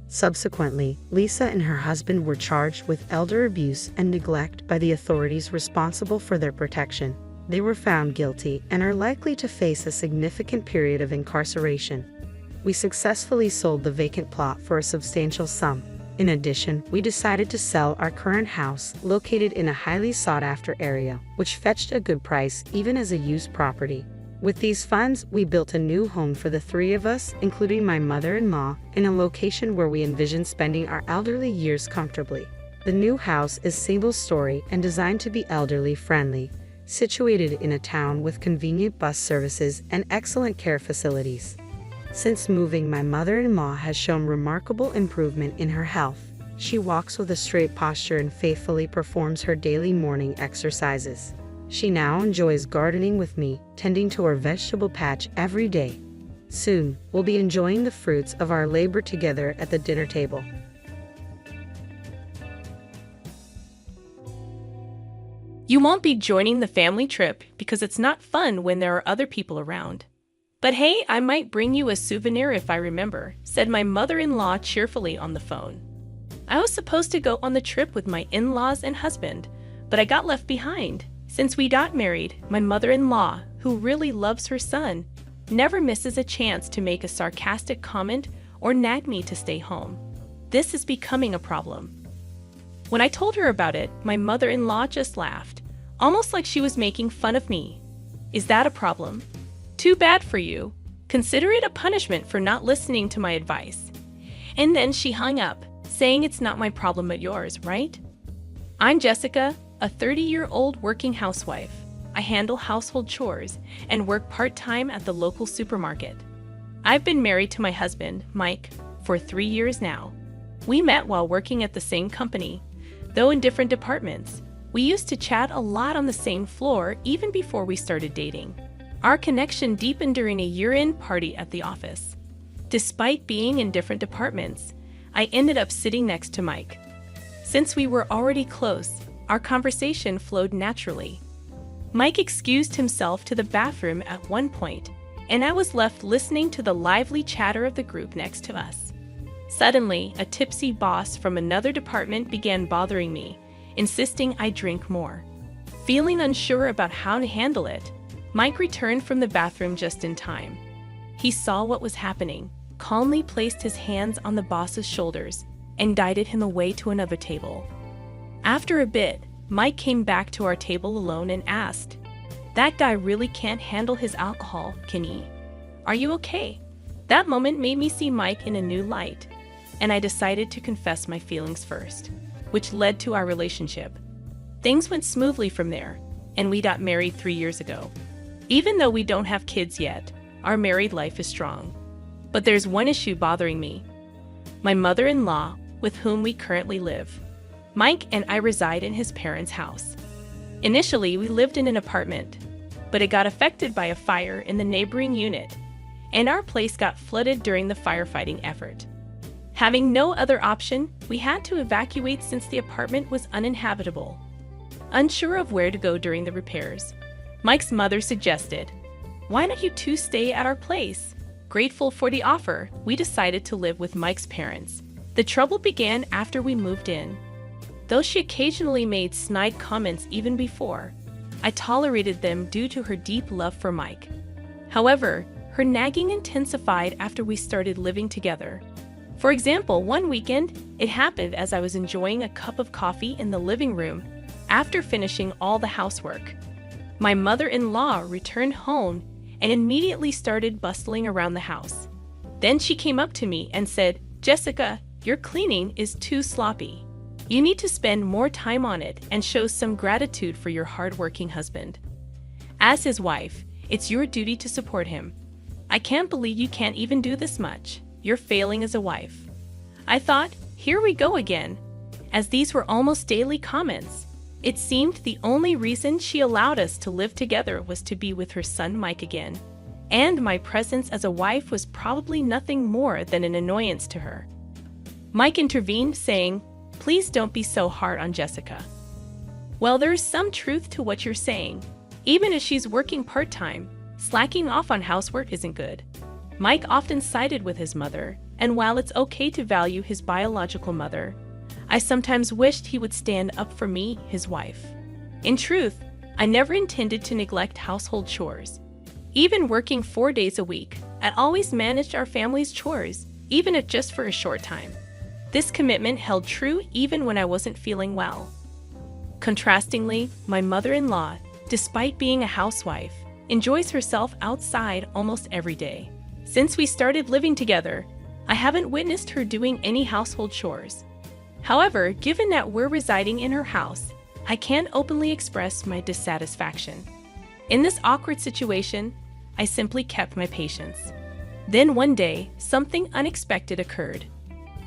Subsequently, Lisa and her husband were charged with elder abuse and neglect by the authorities responsible for their protection. They were found guilty and are likely to face a significant period of incarceration. We successfully sold the vacant plot for a substantial sum. In addition, we decided to sell our current house, located in a highly sought-after area, which fetched a good price even as a used property. With these funds, we built a new home for the three of us, including my mother-in-law, in a location where we envision spending our elderly years comfortably. The new house is single-story and designed to be elderly-friendly, situated in a town with convenient bus services and excellent care facilities. Since moving, my mother-in-law has shown remarkable improvement in her health. She walks with a straight posture and faithfully performs her daily morning exercises. She now enjoys gardening with me, tending to our vegetable patch every day. Soon, we'll be enjoying the fruits of our labor together at the dinner table. You won't be joining the family trip because it's not fun when there are other people around. But hey, I might bring you a souvenir if I remember, said my mother-in-law cheerfully on the phone. I was supposed to go on the trip with my in-laws and husband, but I got left behind. Since we got married, my mother-in-law, who really loves her son, never misses a chance to make a sarcastic comment or nag me to stay home. This is becoming a problem. When I told her about it, my mother-in-law just laughed, almost like she was making fun of me. Is that a problem? Too bad for you. Consider it a punishment for not listening to my advice. And then she hung up, saying it's not my problem but yours, right? I'm Jessica, a 30-year-old working housewife. I handle household chores and work part-time at the local supermarket. I've been married to my husband, Mike, for 3 years now. We met while working at the same company, though in different departments. We used to chat a lot on the same floor even before we started dating. Our connection deepened during a year-end party at the office. Despite being in different departments, I ended up sitting next to Mike. Since we were already close, our conversation flowed naturally. Mike excused himself to the bathroom at one point, and I was left listening to the lively chatter of the group next to us. Suddenly, a tipsy boss from another department began bothering me, insisting I drink more. Feeling unsure about how to handle it, Mike returned from the bathroom just in time. He saw what was happening, calmly placed his hands on the boss's shoulders, and guided him away to another table. After a bit, Mike came back to our table alone and asked, "That guy really can't handle his alcohol, can he? Are you okay?" That moment made me see Mike in a new light, and I decided to confess my feelings first, which led to our relationship. Things went smoothly from there, and we got married 3 years ago. Even though we don't have kids yet, our married life is strong. But there's one issue bothering me. My mother-in-law, with whom we currently live. Mike and I reside in his parents' house. Initially, we lived in an apartment, but it got affected by a fire in the neighboring unit, and our place got flooded during the firefighting effort. Having no other option, we had to evacuate since the apartment was uninhabitable. Unsure of where to go during the repairs, Mike's mother suggested, "Why don't you two stay at our place?" Grateful for the offer, we decided to live with Mike's parents. The trouble began after we moved in. Though she occasionally made snide comments even before, I tolerated them due to her deep love for Mike. However, her nagging intensified after we started living together. For example, one weekend, it happened as I was enjoying a cup of coffee in the living room after finishing all the housework. My mother-in-law returned home and immediately started bustling around the house. Then she came up to me and said, "Jessica, your cleaning is too sloppy. You need to spend more time on it and show some gratitude for your hardworking husband. As his wife, it's your duty to support him. I can't believe you can't even do this much. You're failing as a wife." I thought, here we go again. As these were almost daily comments, It seemed the only reason she allowed us to live together was to be with her son Mike again, and my presence as a wife was probably nothing more than an annoyance to her. Mike intervened, saying, "Please don't be so hard on Jessica." Well, there's some truth to what you're saying. Even if she's working part-time, slacking off on housework isn't good. Mike often sided with his mother, and while it's okay to value his biological mother, I sometimes wished he would stand up for me, his wife. In truth, I never intended to neglect household chores. Even working 4 days a week, I always managed our family's chores, even if just for a short time. This commitment held true even when I wasn't feeling well. Contrastingly, my mother-in-law, despite being a housewife, enjoys herself outside almost every day. Since we started living together, I haven't witnessed her doing any household chores. However, given that we're residing in her house, I can't openly express my dissatisfaction. In this awkward situation, I simply kept my patience. Then one day, something unexpected occurred.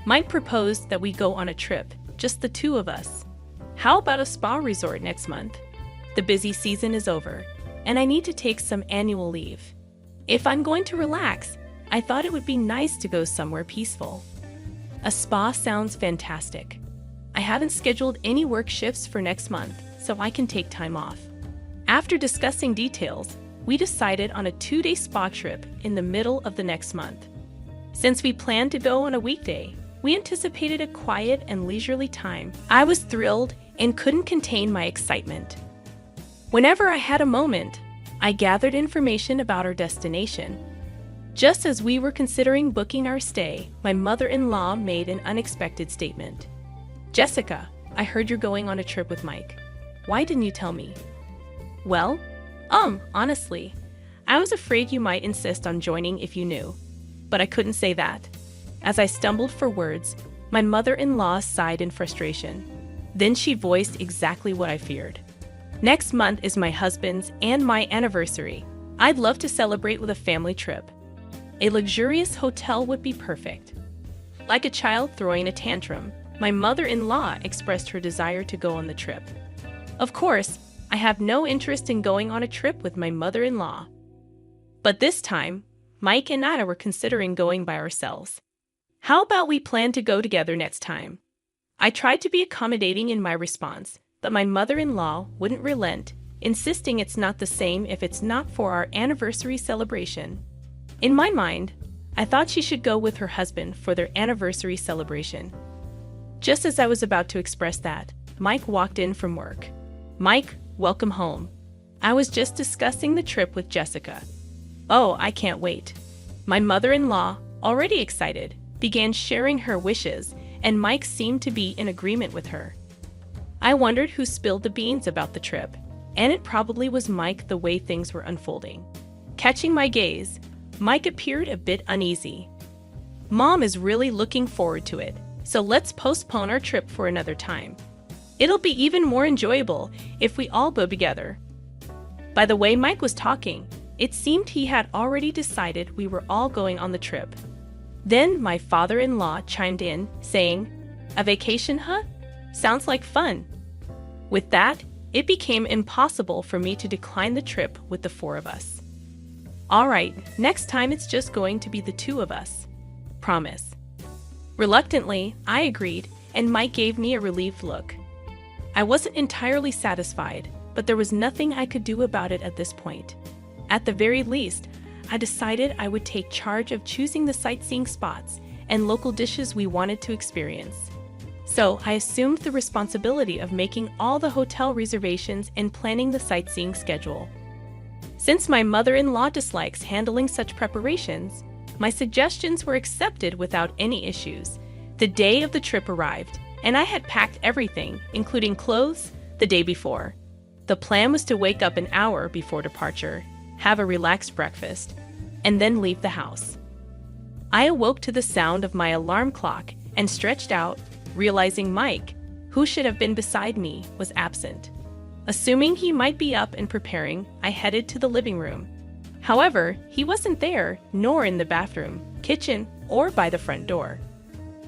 Mike proposed that we go on a trip, just the two of us. How about a spa resort next month? The busy season is over, and I need to take some annual leave. If I'm going to relax, I thought it would be nice to go somewhere peaceful. A spa sounds fantastic. I haven't scheduled any work shifts for next month, so I can take time off. After discussing details, we decided on a 2-day spa trip in the middle of the next month. Since we planned to go on a weekday, we anticipated a quiet and leisurely time. I was thrilled and couldn't contain my excitement. Whenever I had a moment, I gathered information about our destination. Just as we were considering booking our stay, my mother-in-law made an unexpected statement. "Jessica, I heard you're going on a trip with Mike. Why didn't you tell me?" Well, honestly, I was afraid you might insist on joining if you knew, but I couldn't say that. As I stumbled for words, my mother-in-law sighed in frustration. Then she voiced exactly what I feared. "Next month is my husband's and my anniversary. I'd love to celebrate with a family trip. A luxurious hotel would be perfect." Like a child throwing a tantrum, my mother-in-law expressed her desire to go on the trip. Of course, I have no interest in going on a trip with my mother-in-law. But this time, Mike and I were considering going by ourselves. How about we plan to go together next time? I tried to be accommodating in my response, but my mother-in-law wouldn't relent, insisting it's not the same if it's not for our anniversary celebration. In my mind, I thought she should go with her husband for their anniversary celebration. Just as I was about to express that, Mike walked in from work. "Mike, welcome home. I was just discussing the trip with Jessica." "Oh, I can't wait." My mother-in-law, already excited, began sharing her wishes, and Mike seemed to be in agreement with her. I wondered who spilled the beans about the trip, and it probably was Mike the way things were unfolding. Catching my gaze, Mike appeared a bit uneasy. "Mom is really looking forward to it, so let's postpone our trip for another time. It'll be even more enjoyable if we all go together." By the way Mike was talking, it seemed he had already decided we were all going on the trip. Then my father-in-law chimed in, saying, "A vacation, huh? Sounds like fun." With that, it became impossible for me to decline the trip with the 4 of us. "All right, next time it's just going to be the 2 of us. Promise." Reluctantly, I agreed, and Mike gave me a relieved look. I wasn't entirely satisfied, but there was nothing I could do about it at this point. At the very least, I decided I would take charge of choosing the sightseeing spots and local dishes we wanted to experience. So I assumed the responsibility of making all the hotel reservations and planning the sightseeing schedule. Since my mother-in-law dislikes handling such preparations, my suggestions were accepted without any issues. The day of the trip arrived, and I had packed everything, including clothes, the day before. The plan was to wake up an hour before departure, have a relaxed breakfast, and then leave the house. I awoke to the sound of my alarm clock and stretched out, realizing Mike, who should have been beside me, was absent. Assuming he might be up and preparing, I headed to the living room. However, he wasn't there, nor in the bathroom, kitchen, or by the front door.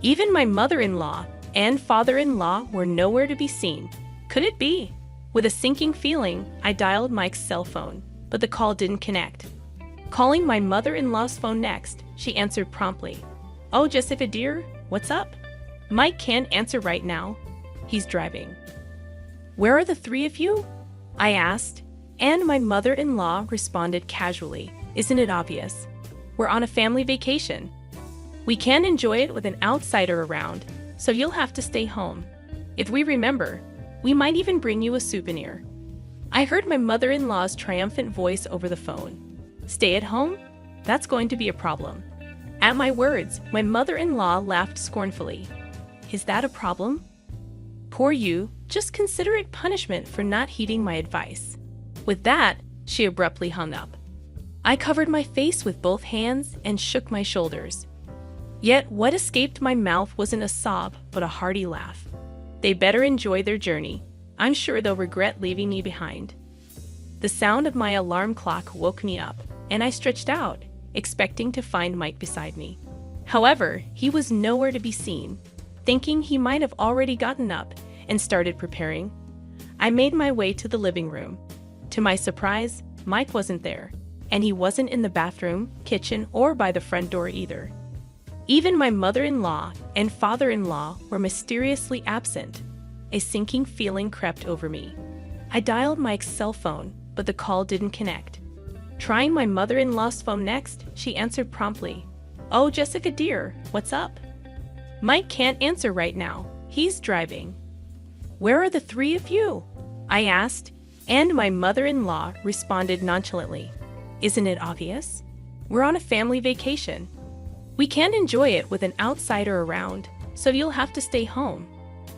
Even my mother-in-law and father-in-law were nowhere to be seen. Could it be? With a sinking feeling, I dialed Mike's cell phone, but the call didn't connect. Calling my mother-in-law's phone next, she answered promptly. "Oh, Jessica dear, what's up?" "Mike can't answer right now. He's driving." "Where are the three of you?" I asked, and my mother-in-law responded casually. "Isn't it obvious? We're on a family vacation. We can't enjoy it with an outsider around, so you'll have to stay home. If we remember, we might even bring you a souvenir." I heard my mother-in-law's triumphant voice over the phone. "Stay at home? That's going to be a problem." At my words, my mother-in-law laughed scornfully. "Is that a problem? Poor you, just consider it punishment for not heeding my advice." With that, she abruptly hung up. I covered my face with both hands and shook my shoulders. Yet what escaped my mouth wasn't a sob, but a hearty laugh. They better enjoy their journey. I'm sure they'll regret leaving me behind. The sound of my alarm clock woke me up, and I stretched out, expecting to find Mike beside me. However, he was nowhere to be seen. Thinking he might have already gotten up and started preparing, I made my way to the living room. To my surprise, Mike wasn't there, and he wasn't in the bathroom, kitchen, or by the front door either. Even my mother-in-law and father-in-law were mysteriously absent. A sinking feeling crept over me. I dialed Mike's cell phone, but the call didn't connect. Trying my mother-in-law's phone next, she answered promptly. "Oh, Jessica dear, what's up?" "Mike can't answer right now. He's driving." "Where are the three of you?" I asked, and my mother-in-law responded nonchalantly. "Isn't it obvious? We're on a family vacation. We can't enjoy it with an outsider around, so you'll have to stay home.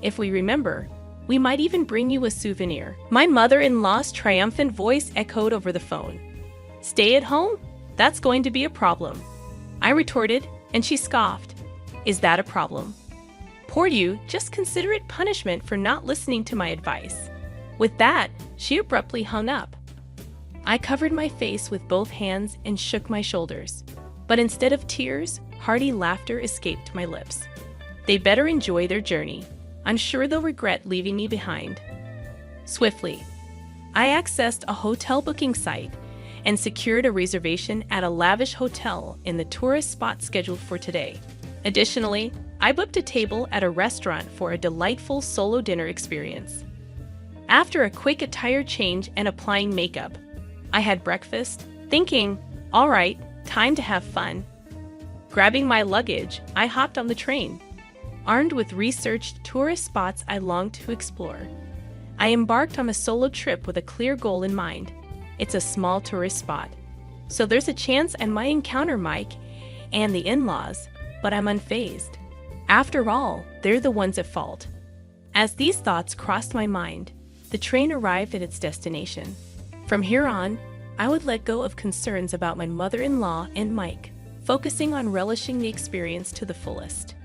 If we remember, we might even bring you a souvenir." My mother-in-law's triumphant voice echoed over the phone. "Stay at home? That's going to be a problem." I retorted, and she scoffed. "Is that a problem? Poor you, just consider it punishment for not listening to my advice." With that, she abruptly hung up. I covered my face with both hands and shook my shoulders. But instead of tears, hearty laughter escaped my lips. They better enjoy their journey. I'm sure they'll regret leaving me behind. Swiftly, I accessed a hotel booking site and secured a reservation at a lavish hotel in the tourist spot scheduled for today. Additionally, I booked a table at a restaurant for a delightful solo dinner experience. After a quick attire change and applying makeup, I had breakfast, thinking, all right, time to have fun. Grabbing my luggage, I hopped on the train. Armed with researched tourist spots I longed to explore, I embarked on a solo trip with a clear goal in mind. It's a small tourist spot, so there's a chance I might encounter Mike and the in-laws, but I'm unfazed. After all, they're the ones at fault. As these thoughts crossed my mind, the train arrived at its destination. From here on, I would let go of concerns about my mother-in-law and Mike, focusing on relishing the experience to the fullest.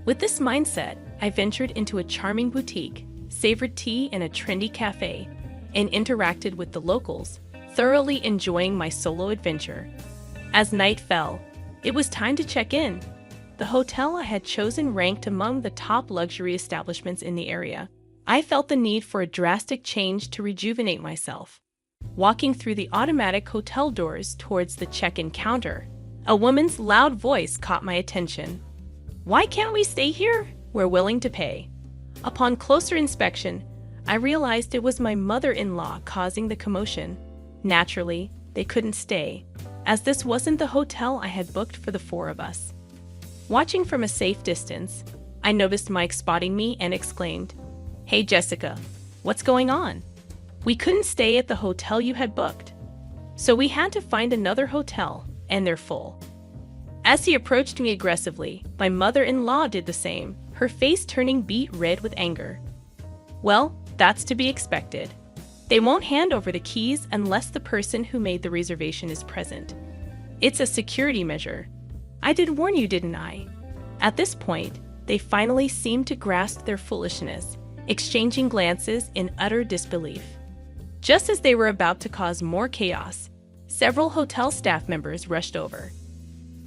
With this mindset, I ventured into a charming boutique, savored tea in a trendy cafe, and interacted with the locals, thoroughly enjoying my solo adventure. As night fell, it was time to check in. The hotel I had chosen ranked among the top luxury establishments in the area. I felt the need for a drastic change to rejuvenate myself. Walking through the automatic hotel doors towards the check-in counter, a woman's loud voice caught my attention. "Why can't we stay here? We're willing to pay." Upon closer inspection, I realized it was my mother-in-law causing the commotion. Naturally, they couldn't stay, as this wasn't the hotel I had booked for the four of us. Watching from a safe distance, I noticed Mike spotting me and exclaimed, "Hey Jessica, what's going on? We couldn't stay at the hotel you had booked, so we had to find another hotel, and they're full." As he approached me aggressively, my mother-in-law did the same, her face turning beet red with anger. Well, that's to be expected. They won't hand over the keys unless the person who made the reservation is present. It's a security measure. I did warn you, didn't I? At this point, they finally seemed to grasp their foolishness, exchanging glances in utter disbelief. Just as they were about to cause more chaos, several hotel staff members rushed over.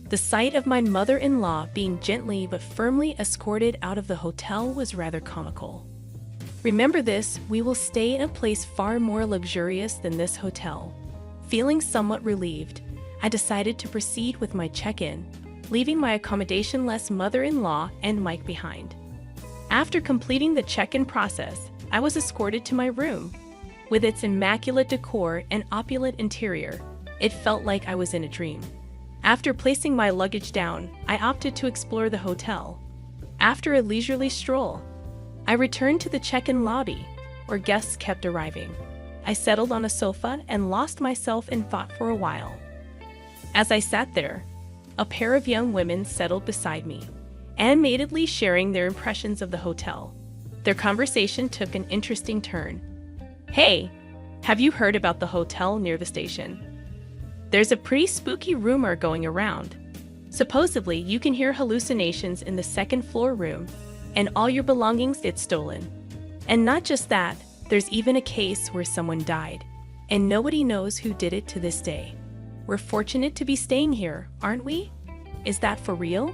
The sight of my mother-in-law being gently but firmly escorted out of the hotel was rather comical. Remember this, we will stay in a place far more luxurious than this hotel. Feeling somewhat relieved, I decided to proceed with my check-in, leaving my accommodation-less mother-in-law and Mike behind. After completing the check-in process, I was escorted to my room. With its immaculate decor and opulent interior, it felt like I was in a dream. After placing my luggage down, I opted to explore the hotel. After a leisurely stroll, I returned to the check-in lobby, where guests kept arriving. I settled on a sofa and lost myself in thought for a while. As I sat there, a pair of young women settled beside me, animatedly sharing their impressions of the hotel. Their conversation took an interesting turn. "Hey, have you heard about the hotel near the station? There's a pretty spooky rumor going around. Supposedly, you can hear hallucinations in the second-floor room, and all your belongings get stolen. And not just that, there's even a case where someone died, and nobody knows who did it to this day. We're fortunate to be staying here, aren't we? Is that for real?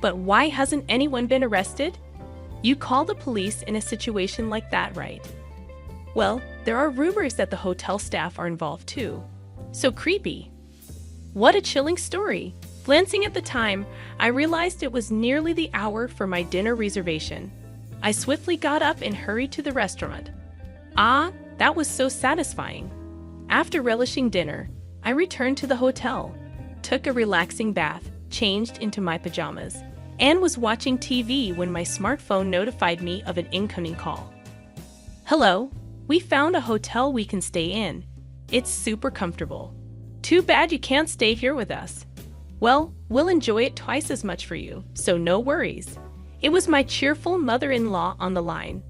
But why hasn't anyone been arrested? You call the police in a situation like that, right? Well, there are rumors that the hotel staff are involved too. So creepy. What a chilling story." Glancing at the time, I realized it was nearly the hour for my dinner reservation. I swiftly got up and hurried to the restaurant. Ah, that was so satisfying. After relishing dinner, I returned to the hotel, took a relaxing bath, changed into my pajamas, and was watching TV when my smartphone notified me of an incoming call. "Hello, we found a hotel we can stay in. It's super comfortable. Too bad you can't stay here with us. Well, we'll enjoy it twice as much for you, so no worries." It was my cheerful mother-in-law on the line.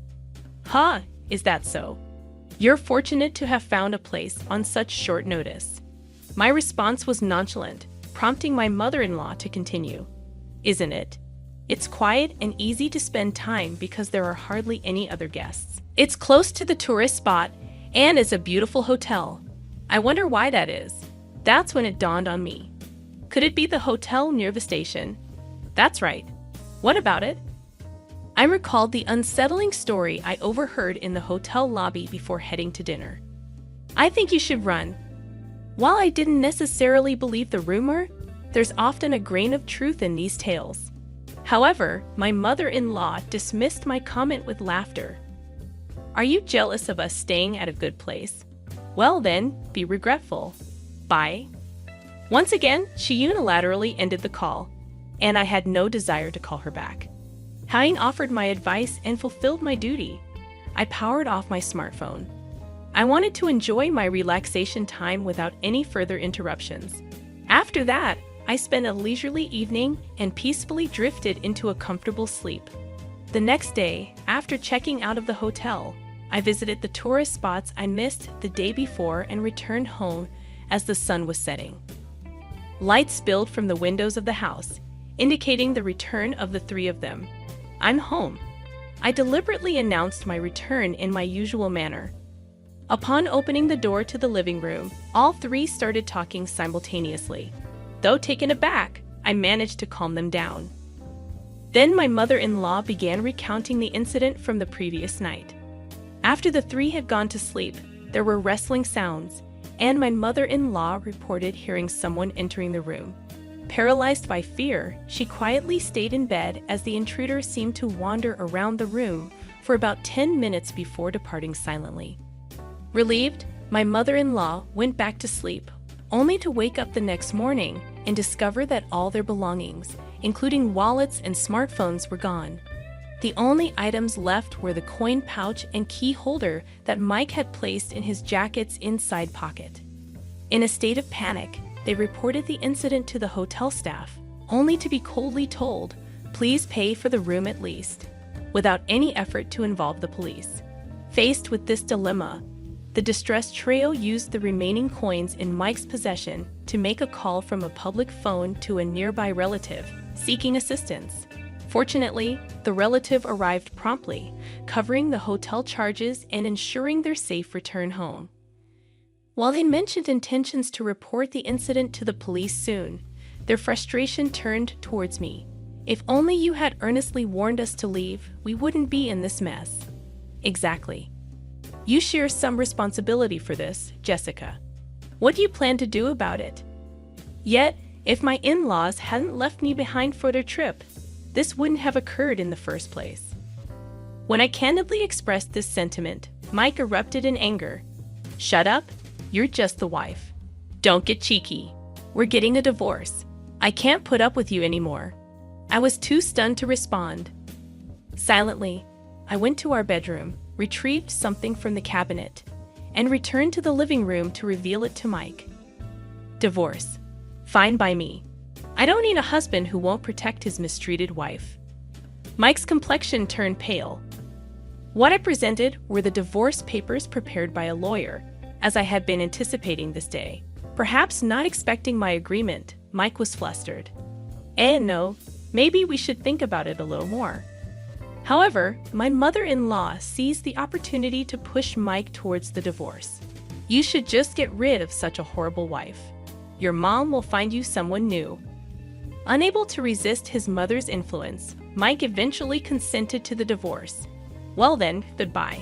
"Huh, is that so? You're fortunate to have found a place on such short notice." My response was nonchalant, prompting my mother-in-law to continue. "Isn't it? It's quiet and easy to spend time because there are hardly any other guests. It's close to the tourist spot and is a beautiful hotel. I wonder why that is." That's when it dawned on me. Could it be the hotel near the station? That's right. What about it? I recalled the unsettling story I overheard in the hotel lobby before heading to dinner. "I think you should run." While I didn't necessarily believe the rumor, there's often a grain of truth in these tales. However, my mother-in-law dismissed my comment with laughter. "Are you jealous of us staying at a good place? Well then, be regretful. Bye." Once again, she unilaterally ended the call, and I had no desire to call her back. Having offered my advice and fulfilled my duty, I powered off my smartphone. I wanted to enjoy my relaxation time without any further interruptions. After that, I spent a leisurely evening and peacefully drifted into a comfortable sleep. The next day, after checking out of the hotel, I visited the tourist spots I missed the day before and returned home as the sun was setting. Light spilled from the windows of the house, indicating the return of the three of them. "I'm home." I deliberately announced my return in my usual manner. Upon opening the door to the living room, all three started talking simultaneously. Though taken aback, I managed to calm them down. Then my mother-in-law began recounting the incident from the previous night. After the three had gone to sleep, there were rustling sounds, and my mother-in-law reported hearing someone entering the room. Paralyzed by fear, she quietly stayed in bed as the intruder seemed to wander around the room for about 10 minutes before departing silently. Relieved, my mother-in-law went back to sleep, only to wake up the next morning and discover that all their belongings, including wallets and smartphones, were gone. The only items left were the coin pouch and key holder that Mike had placed in his jacket's inside pocket. In a state of panic, they reported the incident to the hotel staff, only to be coldly told, "Please pay for the room at least," without any effort to involve the police. Faced with this dilemma, the distressed trio used the remaining coins in Mike's possession to make a call from a public phone to a nearby relative, seeking assistance. Fortunately, the relative arrived promptly, covering the hotel charges and ensuring their safe return home. While they mentioned intentions to report the incident to the police soon, their frustration turned towards me. "If only you had earnestly warned us to leave, we wouldn't be in this mess." Exactly. You share some responsibility for this, Jessica. What do you plan to do about it? Yet, if my in-laws hadn't left me behind for their trip, this wouldn't have occurred in the first place. When I candidly expressed this sentiment, Mike erupted in anger. Shut up, you're just the wife. Don't get cheeky. We're getting a divorce. I can't put up with you anymore. I was too stunned to respond. Silently, I went to our bedroom, retrieved something from the cabinet, and returned to the living room to reveal it to Mike. Divorce. Fine by me. I don't need a husband who won't protect his mistreated wife. Mike's complexion turned pale. What I presented were the divorce papers prepared by a lawyer, as I had been anticipating this day. Perhaps not expecting my agreement, Mike was flustered. No, maybe we should think about it a little more. However, my mother-in-law seized the opportunity to push Mike towards the divorce. You should just get rid of such a horrible wife. Your mom will find you someone new. Unable to resist his mother's influence, Mike eventually consented to the divorce. Well then, goodbye.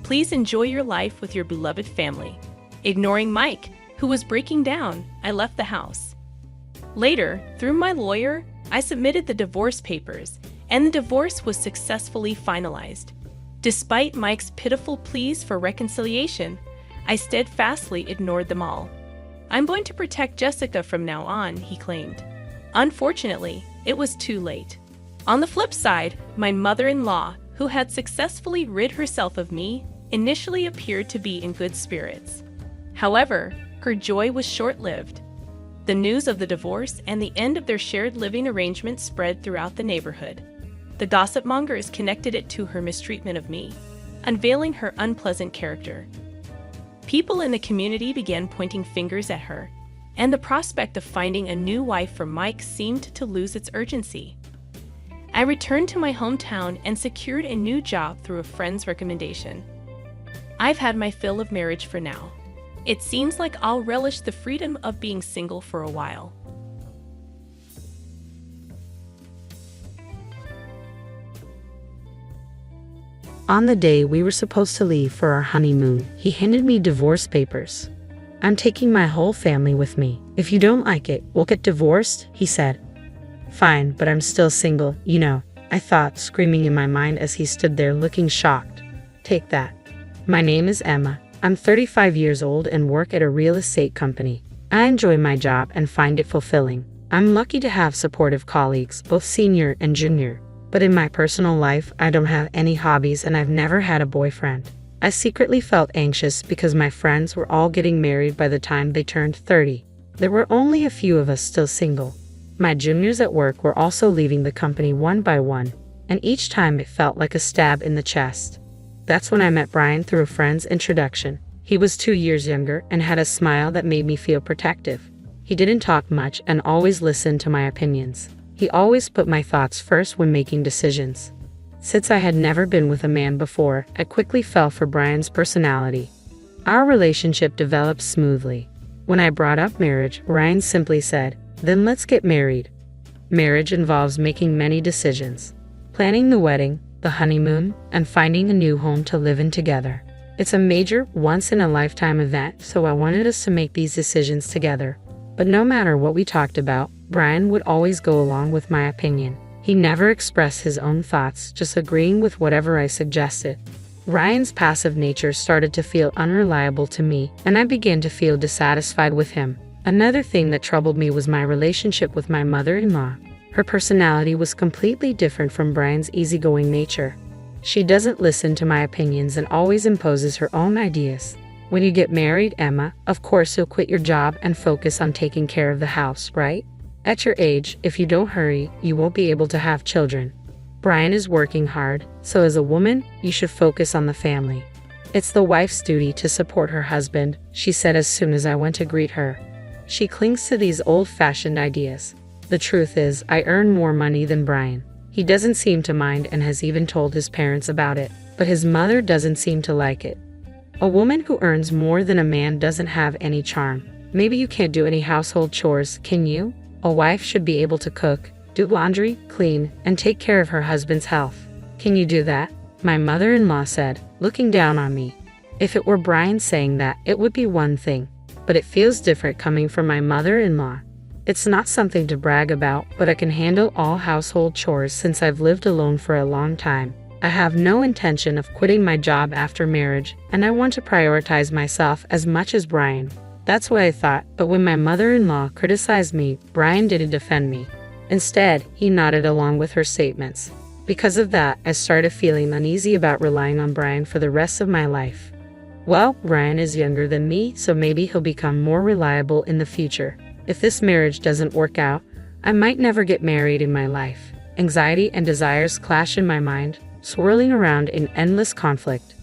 Please enjoy your life with your beloved family. Ignoring Mike, who was breaking down, I left the house. Later, through my lawyer, I submitted the divorce papers, and the divorce was successfully finalized. Despite Mike's pitiful pleas for reconciliation, I steadfastly ignored them all. I'm going to protect Jessica from now on, he claimed. Unfortunately, it was too late. On the flip side, my mother-in-law, who had successfully rid herself of me, initially appeared to be in good spirits. However, her joy was short-lived. The news of the divorce and the end of their shared living arrangement spread throughout the neighborhood. The gossip mongers connected it to her mistreatment of me, unveiling her unpleasant character. People in the community began pointing fingers at her, and the prospect of finding a new wife for Mike seemed to lose its urgency. I returned to my hometown and secured a new job through a friend's recommendation. I've had my fill of marriage for now. It seems like I'll relish the freedom of being single for a while. On the day we were supposed to leave for our honeymoon, he handed me divorce papers. I'm taking my whole family with me. If you don't like it, we'll get divorced, he said. Fine, but I'm still single, you know, I thought, screaming in my mind as he stood there looking shocked. Take that. My name is Emma. I'm 35 years old and work at a real estate company. I enjoy my job and find it fulfilling. I'm lucky to have supportive colleagues, both senior and junior. But in my personal life, I don't have any hobbies and I've never had a boyfriend. I secretly felt anxious because my friends were all getting married by the time they turned 30. There were only a few of us still single. My juniors at work were also leaving the company one by one, and each time it felt like a stab in the chest. That's when I met Brian through a friend's introduction. He was 2 years younger and had a smile that made me feel protective. He didn't talk much and always listened to my opinions. He always put my thoughts first when making decisions. Since I had never been with a man before, I quickly fell for Brian's personality. Our relationship developed smoothly. When I brought up marriage, Brian simply said, "Then let's get married." Marriage involves making many decisions. Planning the wedding, the honeymoon, and finding a new home to live in together. It's a major, once-in-a-lifetime event, so I wanted us to make these decisions together. But no matter what we talked about, Brian would always go along with my opinion. He never expressed his own thoughts, just agreeing with whatever I suggested. Ryan's passive nature started to feel unreliable to me, and I began to feel dissatisfied with him. Another thing that troubled me was my relationship with my mother-in-law. Her personality was completely different from Brian's easygoing nature. She doesn't listen to my opinions and always imposes her own ideas. When you get married, Emma, of course you'll quit your job and focus on taking care of the house, right? At your age, if you don't hurry, you won't be able to have children. Brian is working hard, so as a woman, you should focus on the family. It's the wife's duty to support her husband, she said as soon as I went to greet her. She clings to these old-fashioned ideas. The truth is, I earn more money than Brian. He doesn't seem to mind and has even told his parents about it, but his mother doesn't seem to like it. A woman who earns more than a man doesn't have any charm. Maybe you can't do any household chores, can you? A wife should be able to cook, do laundry, clean, and take care of her husband's health. Can you do that? my mother-in-law said, looking down on me. If it were Brian saying that, it would be one thing, but it feels different coming from my mother-in-law. It's not something to brag about, but I can handle all household chores since I've lived alone for a long time. I have no intention of quitting my job after marriage, and I want to prioritize myself as much as Brian. That's what I thought, but when my mother-in-law criticized me, Brian didn't defend me. Instead, he nodded along with her statements. Because of that, I started feeling uneasy about relying on Brian for the rest of my life. Well, Brian is younger than me, so maybe he'll become more reliable in the future. If this marriage doesn't work out, I might never get married in my life. Anxiety and desires clash in my mind, swirling around in endless conflict.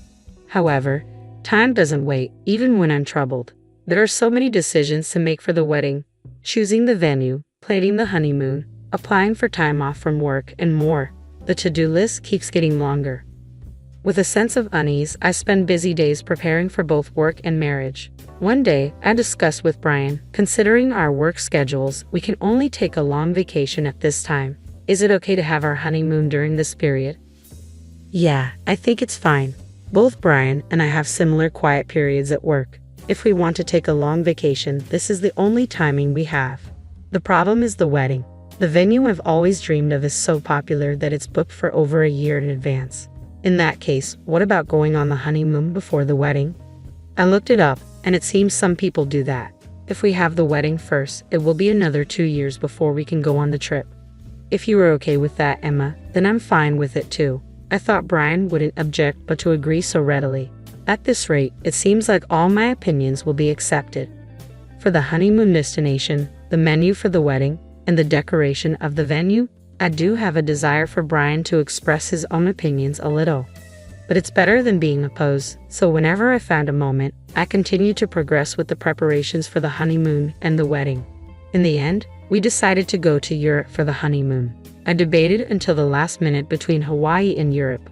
However, time doesn't wait, even when I'm troubled. There are so many decisions to make for the wedding: choosing the venue, planning the honeymoon, applying for time off from work, and more. The to-do list keeps getting longer. With a sense of unease, I spend busy days preparing for both work and marriage. One day, I discussed with Brian, considering our work schedules, we can only take a long vacation at this time. Is it okay to have our honeymoon during this period? Yeah, I think it's fine. Both Brian and I have similar quiet periods at work. If we want to take a long vacation, this is the only timing we have. The problem is the wedding. The venue I've always dreamed of is so popular that it's booked for over a year in advance. In that case, what about going on the honeymoon before the wedding? I looked it up, and it seems some people do that. If we have the wedding first, it will be another 2 years before we can go on the trip. If you are okay with that, Emma, then I'm fine with it too. I thought Brian wouldn't object but to agree so readily. At this rate, it seems like all my opinions will be accepted. For the honeymoon destination, the menu for the wedding, and the decoration of the venue, I do have a desire for Brian to express his own opinions a little. But it's better than being opposed, so whenever I found a moment, I continued to progress with the preparations for the honeymoon and the wedding. In the end, we decided to go to Europe for the honeymoon. I debated until the last minute between Hawaii and Europe.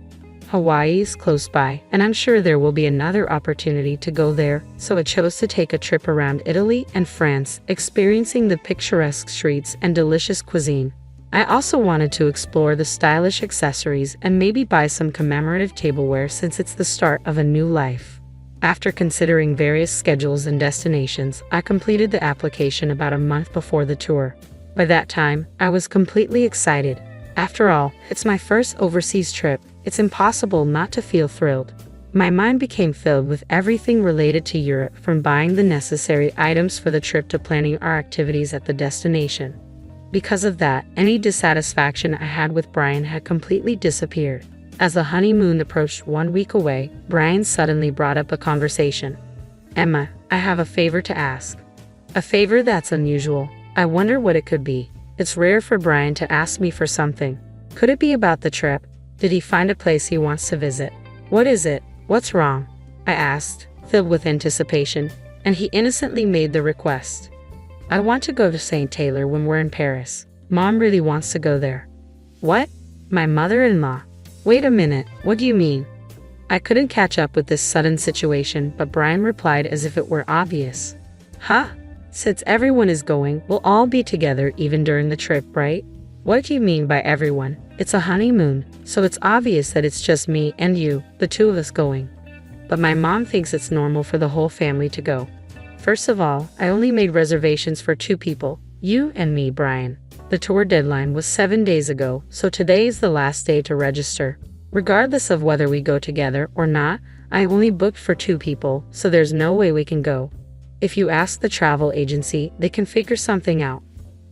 Hawaii is close by, and I'm sure there will be another opportunity to go there, so I chose to take a trip around Italy and France, experiencing the picturesque streets and delicious cuisine. I also wanted to explore the stylish accessories and maybe buy some commemorative tableware since it's the start of a new life. After considering various schedules and destinations, I completed the application about a month before the tour. By that time, I was completely excited. After all, it's my first overseas trip. It's impossible not to feel thrilled. My mind became filled with everything related to Europe, from buying the necessary items for the trip to planning our activities at the destination. Because of that, any dissatisfaction I had with Brian had completely disappeared. As the honeymoon approached 1 week away, Brian suddenly brought up a conversation. Emma, I have a favor to ask. A favor that's unusual. I wonder what it could be. It's rare for Brian to ask me for something. Could it be about the trip? Did he find a place he wants to visit? What is it? What's wrong? I asked, filled with anticipation, and he innocently made the request. I want to go to St. Taylor when we're in Paris. Mom really wants to go there. What? My mother-in-law? Wait a minute, what do you mean? I couldn't catch up with this sudden situation, but Brian replied as if it were obvious. Huh? Since everyone is going, we'll all be together even during the trip, right? What do you mean by everyone? It's a honeymoon, so it's obvious that it's just me and you, the two of us going. But my mom thinks it's normal for the whole family to go. First of all, I only made reservations for 2 people, you and me, Brian. The tour deadline was 7 days ago, so today is the last day to register. Regardless of whether we go together or not, I only booked for 2 people, so there's no way we can go. If you ask the travel agency, they can figure something out.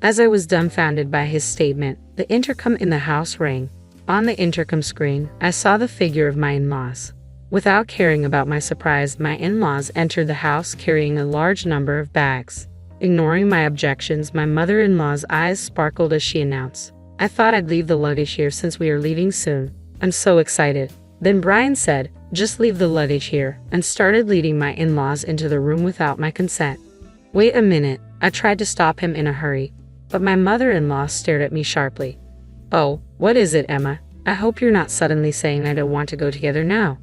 As I was dumbfounded by his statement, the intercom in the house rang. On the intercom screen, I saw the figure of my in-laws. Without caring about my surprise, my in-laws entered the house carrying a large number of bags. Ignoring my objections, my mother-in-law's eyes sparkled as she announced, I thought I'd leave the luggage here since we are leaving soon. I'm so excited. Then Brian said, just leave the luggage here, and started leading my in-laws into the room without my consent. Wait a minute, I tried to stop him in a hurry, but my mother-in-law stared at me sharply. Oh, what is it, Emma? I hope you're not suddenly saying I don't want to go together now.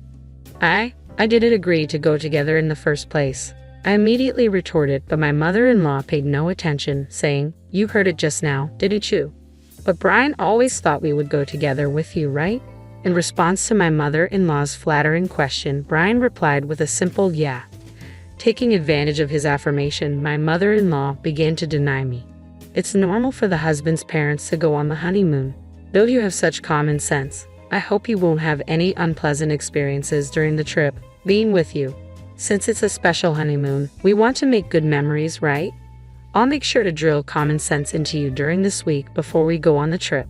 I didn't agree to go together in the first place. I immediately retorted, but my mother-in-law paid no attention, saying, you heard it just now, didn't you? But Brian always thought we would go together with you, right? In response to my mother-in-law's flattering question, Brian replied with a simple yeah. Taking advantage of his affirmation, my mother-in-law began to deny me. It's normal for the husband's parents to go on the honeymoon. Though you have such common sense, I hope you won't have any unpleasant experiences during the trip being with you. Since it's a special honeymoon, we want to make good memories, right? I'll make sure to drill common sense into you during this week before we go on the trip.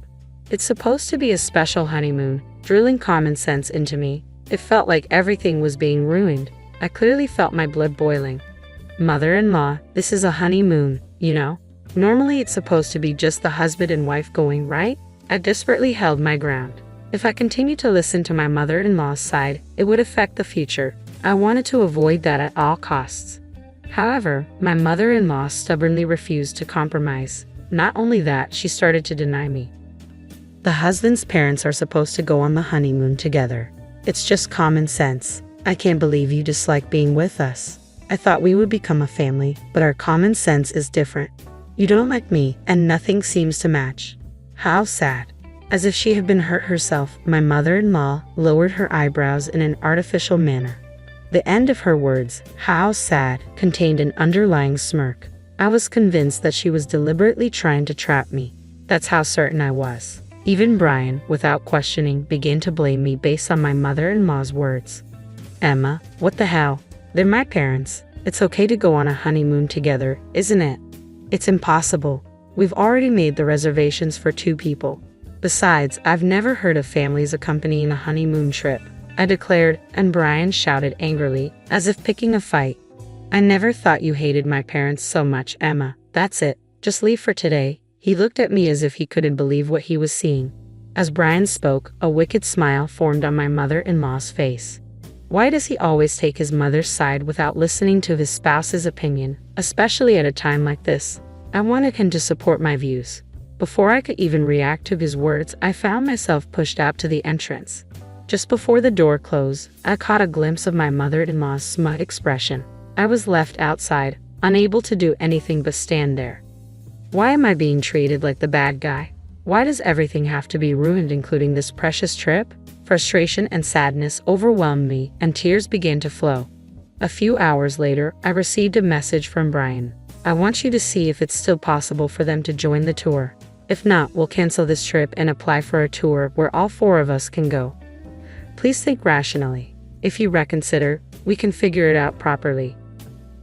It's supposed to be a special honeymoon. Drilling common sense into me, it felt like everything was being ruined. I clearly felt my blood boiling. Mother-in-law, this is a honeymoon, you know? Normally it's supposed to be just the husband and wife going, right? I desperately held my ground. If I continued to listen to my mother-in-law's side, it would affect the future. I wanted to avoid that at all costs. However, my mother-in-law stubbornly refused to compromise. Not only that, she started to deny me. The husband's parents are supposed to go on the honeymoon together. It's just common sense. I can't believe you dislike being with us. I thought we would become a family, but our common sense is different. You don't like me, and nothing seems to match. How sad. As if she had been hurt herself, my mother-in-law lowered her eyebrows in an artificial manner. The end of her words, "how sad," contained an underlying smirk. I was convinced that she was deliberately trying to trap me. That's how certain I was. Even Brian, without questioning, began to blame me based on my mother-in-law's words. Emma, what the hell? They're my parents. It's okay to go on a honeymoon together, isn't it? It's impossible. We've already made the reservations for 2 people. Besides, I've never heard of families accompanying a honeymoon trip, I declared, and Brian shouted angrily, as if picking a fight. I never thought you hated my parents so much, Emma. That's it. Just leave for today. He looked at me as if he couldn't believe what he was seeing. As Brian spoke, a wicked smile formed on my mother-in-law's face. Why does he always take his mother's side without listening to his spouse's opinion, especially at a time like this? I wanted him to support my views. Before I could even react to his words, I found myself pushed out to the entrance. Just before the door closed, I caught a glimpse of my mother-in-law's smug expression. I was left outside, unable to do anything but stand there. Why am I being treated like the bad guy? Why does everything have to be ruined, including this precious trip? Frustration and sadness overwhelmed me, and tears began to flow. A few hours later, I received a message from Brian. I want you to see if it's still possible for them to join the tour. If not, we'll cancel this trip and apply for a tour where all 4 of us can go. Please think rationally. If you reconsider, we can figure it out properly.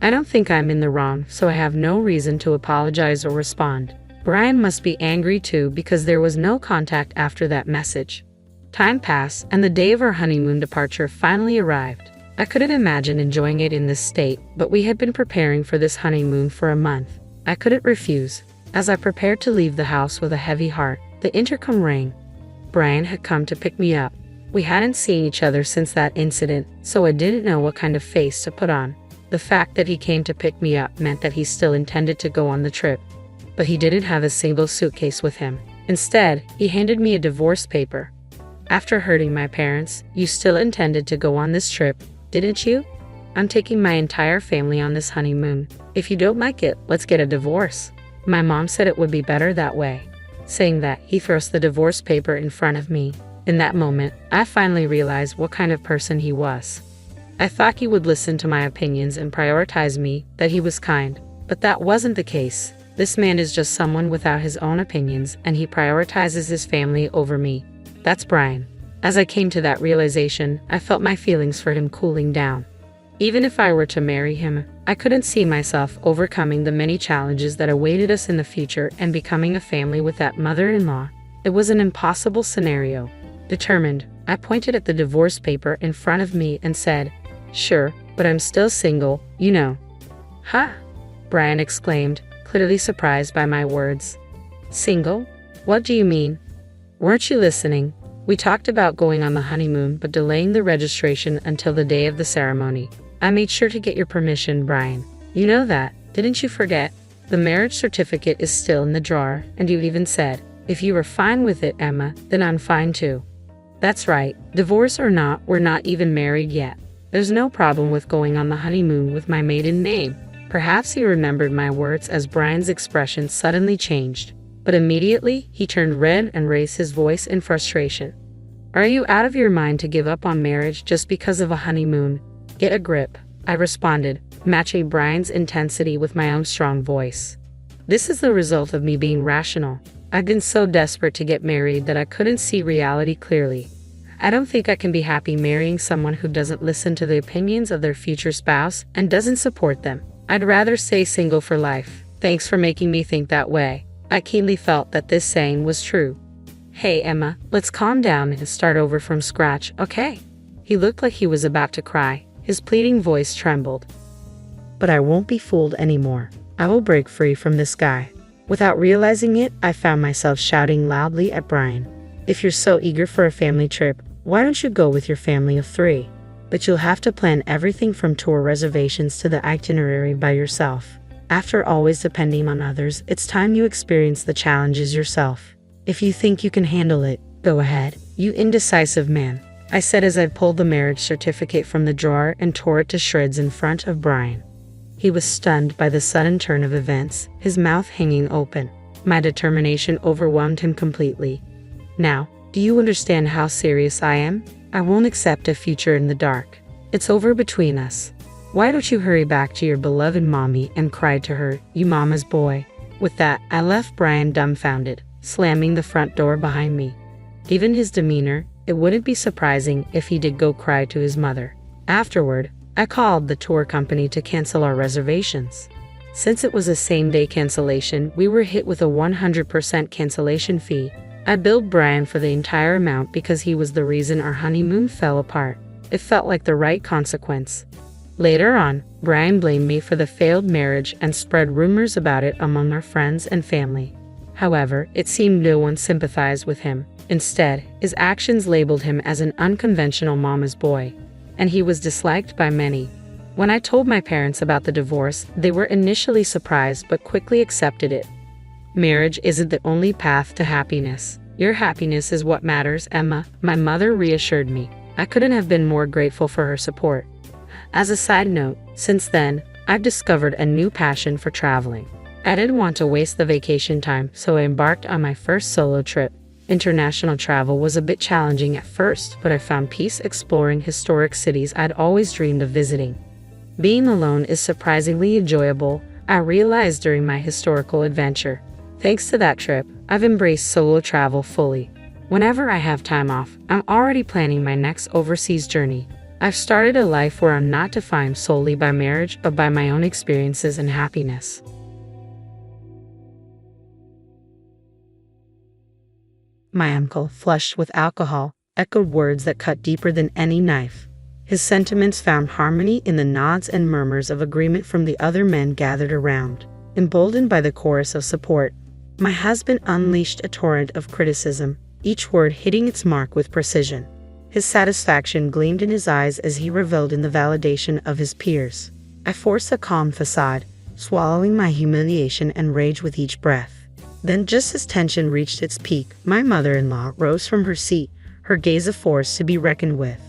I don't think I'm in the wrong, so I have no reason to apologize or respond. Brian must be angry too, because there was no contact after that message. Time passed, and the day of our honeymoon departure finally arrived. I couldn't imagine enjoying it in this state, but we had been preparing for this honeymoon for a month. I couldn't refuse. As I prepared to leave the house with a heavy heart, the intercom rang. Brian had come to pick me up. We hadn't seen each other since that incident, so I didn't know what kind of face to put on. The fact that he came to pick me up meant that he still intended to go on the trip. But he didn't have a single suitcase with him. Instead, he handed me a divorce paper. After hurting my parents, you still intended to go on this trip, didn't you? I'm taking my entire family on this honeymoon. If you don't like it, let's get a divorce. My mom said it would be better that way. Saying that, he thrust the divorce paper in front of me. In that moment, I finally realized what kind of person he was. I thought he would listen to my opinions and prioritize me, that he was kind. But that wasn't the case. This man is just someone without his own opinions, and he prioritizes his family over me. That's Brian. As I came to that realization, I felt my feelings for him cooling down. Even if I were to marry him, I couldn't see myself overcoming the many challenges that awaited us in the future and becoming a family with that mother-in-law. It was an impossible scenario. Determined, I pointed at the divorce paper in front of me and said, "Sure, but I'm still single, you know." "Huh?" Brian exclaimed, clearly surprised by my words. "Single? What do you mean?" "Weren't you listening? We talked about going on the honeymoon but delaying the registration until the day of the ceremony. I made sure to get your permission, Brian. You know that, didn't you forget? The marriage certificate is still in the drawer, and you even said, if you were fine with it, Emma, then I'm fine too." "That's right. Divorce or not, we're not even married yet. There's no problem with going on the honeymoon with my maiden name." Perhaps he remembered my words as Brian's expression suddenly changed. But immediately, he turned red and raised his voice in frustration. Are you out of your mind to give up on marriage just because of a honeymoon? Get a grip, I responded, matching Brian's intensity with my own strong voice. This is the result of me being rational. I've been so desperate to get married that I couldn't see reality clearly. I don't think I can be happy marrying someone who doesn't listen to the opinions of their future spouse and doesn't support them. I'd rather stay single for life. Thanks for making me think that way. I keenly felt that this saying was true. Hey Emma, let's calm down and start over from scratch, okay? He looked like he was about to cry. His pleading voice trembled. But I won't be fooled anymore. I will break free from this guy. Without realizing it, I found myself shouting loudly at Brian. If you're so eager for a family trip, why don't you go with your family of 3? But you'll have to plan everything from tour reservations to the itinerary by yourself. After always depending on others, it's time you experience the challenges yourself. If you think you can handle it, go ahead, you indecisive man, I said as I pulled the marriage certificate from the drawer and tore it to shreds in front of Brian. He was stunned by the sudden turn of events, his mouth hanging open. My determination overwhelmed him completely. Now, do you understand how serious I am? I won't accept a future in the dark. It's over between us. Why don't you hurry back to your beloved mommy and cry to her, you mama's boy? With that, I left Brian dumbfounded, slamming the front door behind me. Given his demeanor, it wouldn't be surprising if he did go cry to his mother. Afterward, I called the tour company to cancel our reservations. Since it was a same-day cancellation, we were hit with a 100% cancellation fee. I billed Brian for the entire amount because he was the reason our honeymoon fell apart. It felt like the right consequence. Later on, Brian blamed me for the failed marriage and spread rumors about it among our friends and family. However, it seemed no one sympathized with him. Instead, his actions labeled him as an unconventional mama's boy, and he was disliked by many. When I told my parents about the divorce, they were initially surprised but quickly accepted it. Marriage isn't the only path to happiness. Your happiness is what matters, Emma, my mother reassured me. I couldn't have been more grateful for her support. As a side note, since then, I've discovered a new passion for traveling. I didn't want to waste the vacation time, so I embarked on my first solo trip. International travel was a bit challenging at first, but I found peace exploring historic cities I'd always dreamed of visiting. Being alone is surprisingly enjoyable, I realized during my historical adventure. Thanks to that trip, I've embraced solo travel fully. Whenever I have time off, I'm already planning my next overseas journey. I've started a life where I'm not defined solely by marriage, but by my own experiences and happiness. My uncle, flushed with alcohol, echoed words that cut deeper than any knife. His sentiments found harmony in the nods and murmurs of agreement from the other men gathered around. Emboldened by the chorus of support, my husband unleashed a torrent of criticism, each word hitting its mark with precision. His satisfaction gleamed in his eyes as he reveled in the validation of his peers. I forced a calm facade, swallowing my humiliation and rage with each breath. Then, just as tension reached its peak, my mother-in-law rose from her seat, her gaze a force to be reckoned with.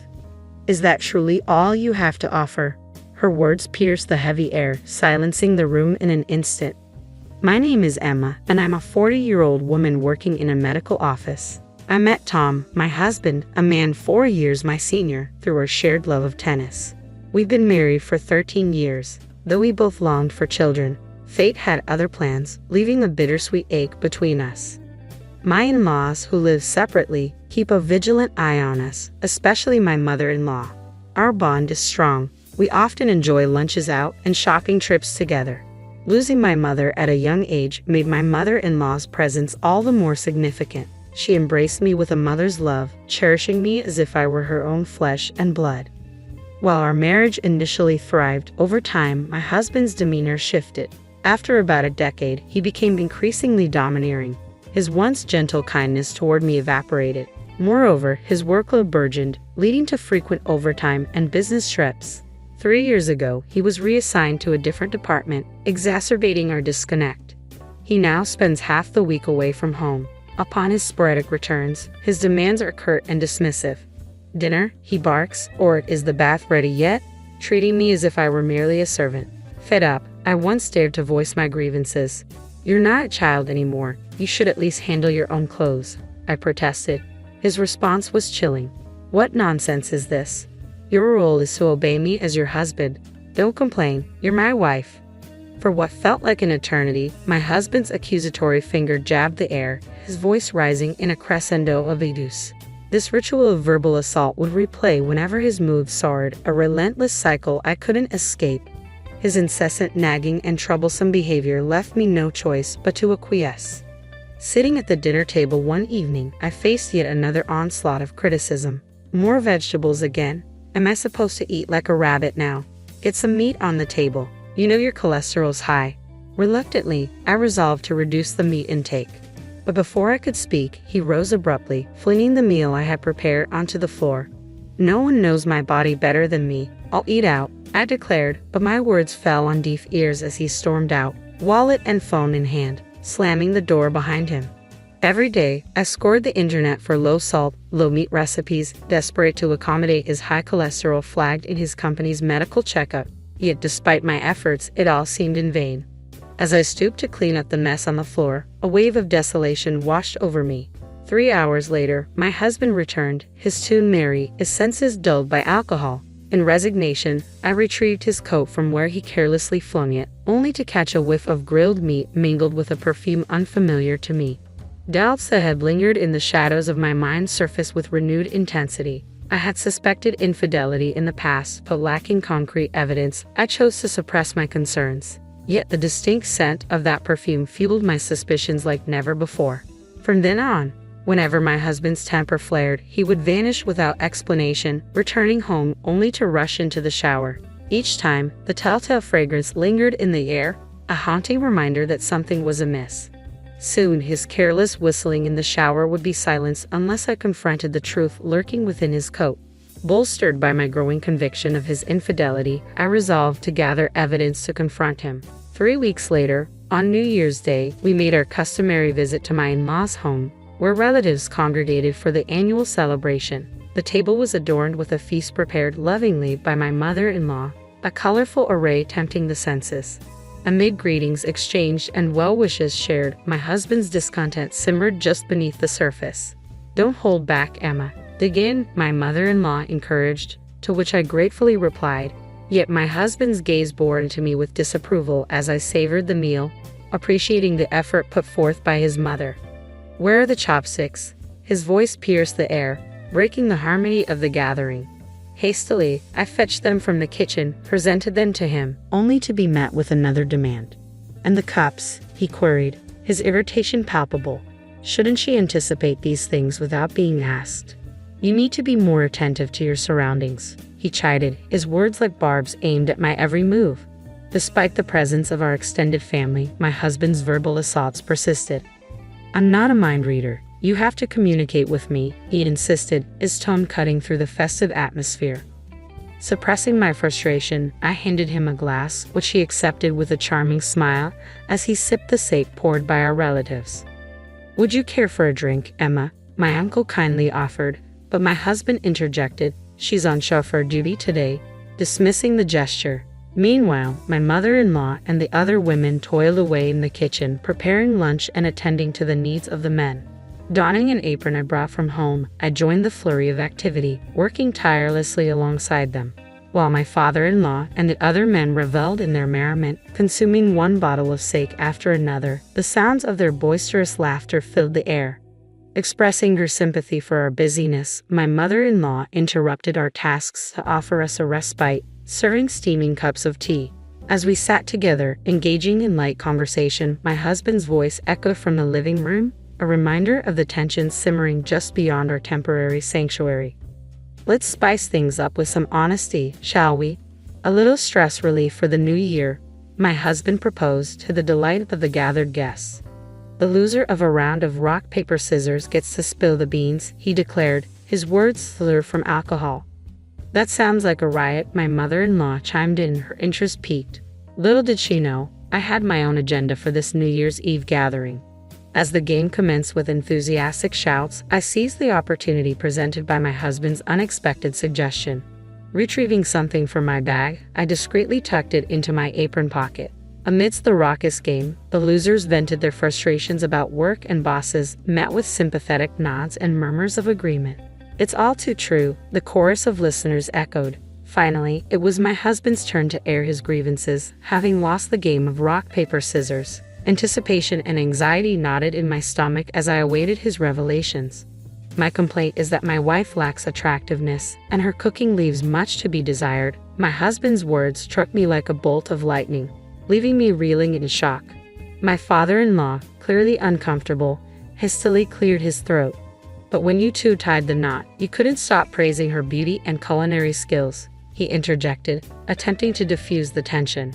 Is that truly all you have to offer? Her words pierced the heavy air, silencing the room in an instant. My name is Emma, and I'm a 40-year-old woman working in a medical office. I met Tom, my husband, a man 4 years my senior, through our shared love of tennis. We've been married for 13 years. Though we both longed for children, fate had other plans, leaving a bittersweet ache between us. My in-laws, who live separately, keep a vigilant eye on us, especially my mother-in-law. Our bond is strong. We often enjoy lunches out and shopping trips together. Losing my mother at a young age made my mother-in-law's presence all the more significant. She embraced me with a mother's love, cherishing me as if I were her own flesh and blood. While our marriage initially thrived, over time, my husband's demeanor shifted. After about a decade, he became increasingly domineering. His once gentle kindness toward me evaporated. Moreover, his workload burgeoned, leading to frequent overtime and business trips. 3 years ago, he was reassigned to a different department, exacerbating our disconnect. He now spends half the week away from home. Upon his sporadic returns, his demands are curt and dismissive. Dinner, he barks, or is the bath ready yet? Treating me as if I were merely a servant. Fed up, I once dared to voice my grievances. You're not a child anymore. You should at least handle your own clothes, I protested. His response was chilling. "What nonsense is this? Your role is to obey me as your husband. Don't complain, you're my wife." For what felt like an eternity, my husband's accusatory finger jabbed the air, his voice rising in a crescendo of abuse. This ritual of verbal assault would replay whenever his mood soared, a relentless cycle I couldn't escape. His incessant nagging and troublesome behavior left me no choice but to acquiesce. Sitting at the dinner table one evening, I faced yet another onslaught of criticism. More vegetables again? Am I supposed to eat like a rabbit now? Get some meat on the table. You know your cholesterol's high. Reluctantly, I resolved to reduce the meat intake. But before I could speak, he rose abruptly, flinging the meal I had prepared onto the floor. "No one knows my body better than me. I'll eat out," I declared, but my words fell on deaf ears as he stormed out, wallet and phone in hand, slamming the door behind him. Every day, I scoured the internet for low-salt, low-meat recipes, desperate to accommodate his high cholesterol flagged in his company's medical checkup. Yet despite my efforts, it all seemed in vain. As I stooped to clean up the mess on the floor, a wave of desolation washed over me. 3 hours later, my husband returned, his tune merry, his senses dulled by alcohol. In resignation, I retrieved his coat from where he carelessly flung it, only to catch a whiff of grilled meat mingled with a perfume unfamiliar to me. Doubts that had lingered in the shadows of my mind surfaced with renewed intensity. I had suspected infidelity in the past, but lacking concrete evidence, I chose to suppress my concerns. Yet the distinct scent of that perfume fueled my suspicions like never before. From then on, whenever my husband's temper flared, he would vanish without explanation, returning home only to rush into the shower. Each time, the telltale fragrance lingered in the air, a haunting reminder that something was amiss. Soon, his careless whistling in the shower would be silenced unless I confronted the truth lurking within his coat. Bolstered by my growing conviction of his infidelity, I resolved to gather evidence to confront him. 3 weeks later, on New Year's Day, we made our customary visit to my in-law's home, where relatives congregated for the annual celebration. The table was adorned with a feast prepared lovingly by my mother-in-law, a colorful array tempting the senses. Amid greetings exchanged and well wishes shared, my husband's discontent simmered just beneath the surface. "Don't hold back, Emma. Dig in," my mother-in-law encouraged, to which I gratefully replied. Yet my husband's gaze bored into me with disapproval as I savored the meal, appreciating the effort put forth by his mother. "Where are the chopsticks?" His voice pierced the air, breaking the harmony of the gathering. Hastily, I fetched them from the kitchen, presented them to him, only to be met with another demand. "And the cups?" he queried, his irritation palpable. "Shouldn't she anticipate these things without being asked? You need to be more attentive to your surroundings," he chided, his words like barbs aimed at my every move. Despite the presence of our extended family, my husband's verbal assaults persisted. "I'm not a mind reader. You have to communicate with me," he insisted, his tone cutting through the festive atmosphere. Suppressing my frustration, I handed him a glass, which he accepted with a charming smile as he sipped the sake poured by our relatives. "Would you care for a drink, Emma?" my uncle kindly offered, but my husband interjected, "She's on chauffeur duty today," dismissing the gesture. Meanwhile, my mother-in-law and the other women toiled away in the kitchen, preparing lunch and attending to the needs of the men. Donning an apron I brought from home, I joined the flurry of activity, working tirelessly alongside them. While my father-in-law and the other men reveled in their merriment, consuming one bottle of sake after another, the sounds of their boisterous laughter filled the air. Expressing her sympathy for our busyness, my mother-in-law interrupted our tasks to offer us a respite, serving steaming cups of tea. As we sat together, engaging in light conversation, my husband's voice echoed from the living room, a reminder of the tensions simmering just beyond our temporary sanctuary. "Let's spice things up with some honesty, shall we? A little stress relief for the new year," my husband proposed, to the delight of the gathered guests. "The loser of a round of rock, paper, scissors gets to spill the beans," he declared, his words slurred from alcohol. "That sounds like a riot," my mother-in-law chimed in, her interest piqued. Little did she know, I had my own agenda for this New Year's Eve gathering. As the game commenced with enthusiastic shouts, I seized the opportunity presented by my husband's unexpected suggestion. Retrieving something from my bag, I discreetly tucked it into my apron pocket. Amidst the raucous game, the losers vented their frustrations about work and bosses, met with sympathetic nods and murmurs of agreement. "It's all too true," the chorus of listeners echoed. Finally, it was my husband's turn to air his grievances, having lost the game of rock, paper, scissors. Anticipation and anxiety knotted in my stomach as I awaited his revelations. "My complaint is that my wife lacks attractiveness, and her cooking leaves much to be desired." My husband's words struck me like a bolt of lightning, leaving me reeling in shock. My father-in-law, clearly uncomfortable, hastily cleared his throat. "But when you two tied the knot, you couldn't stop praising her beauty and culinary skills," he interjected, attempting to diffuse the tension.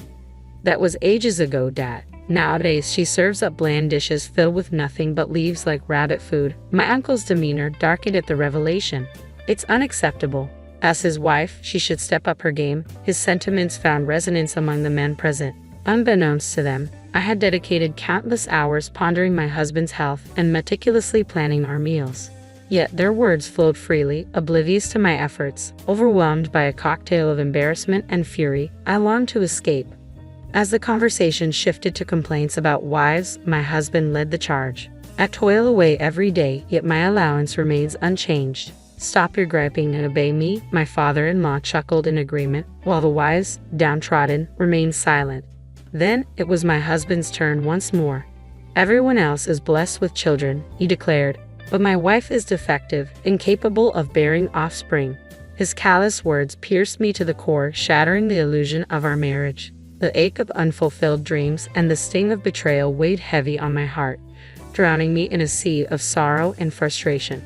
"That was ages ago, Dad. Nowadays, she serves up bland dishes filled with nothing but leaves like rabbit food." My uncle's demeanor darkened at the revelation. "It's unacceptable. As his wife, she should step up her game." His sentiments found resonance among the men present. Unbeknownst to them, I had dedicated countless hours pondering my husband's health and meticulously planning our meals. Yet their words flowed freely, oblivious to my efforts. Overwhelmed by a cocktail of embarrassment and fury, I longed to escape. As the conversation shifted to complaints about wives, my husband led the charge. "I toil away every day, yet my allowance remains unchanged. Stop your griping and obey me." My father-in-law chuckled in agreement, while the wives, downtrodden, remained silent. Then it was my husband's turn once more. "Everyone else is blessed with children," he declared, "but my wife is defective, incapable of bearing offspring." His callous words pierced me to the core, shattering the illusion of our marriage. The ache of unfulfilled dreams and the sting of betrayal weighed heavy on my heart, drowning me in a sea of sorrow and frustration.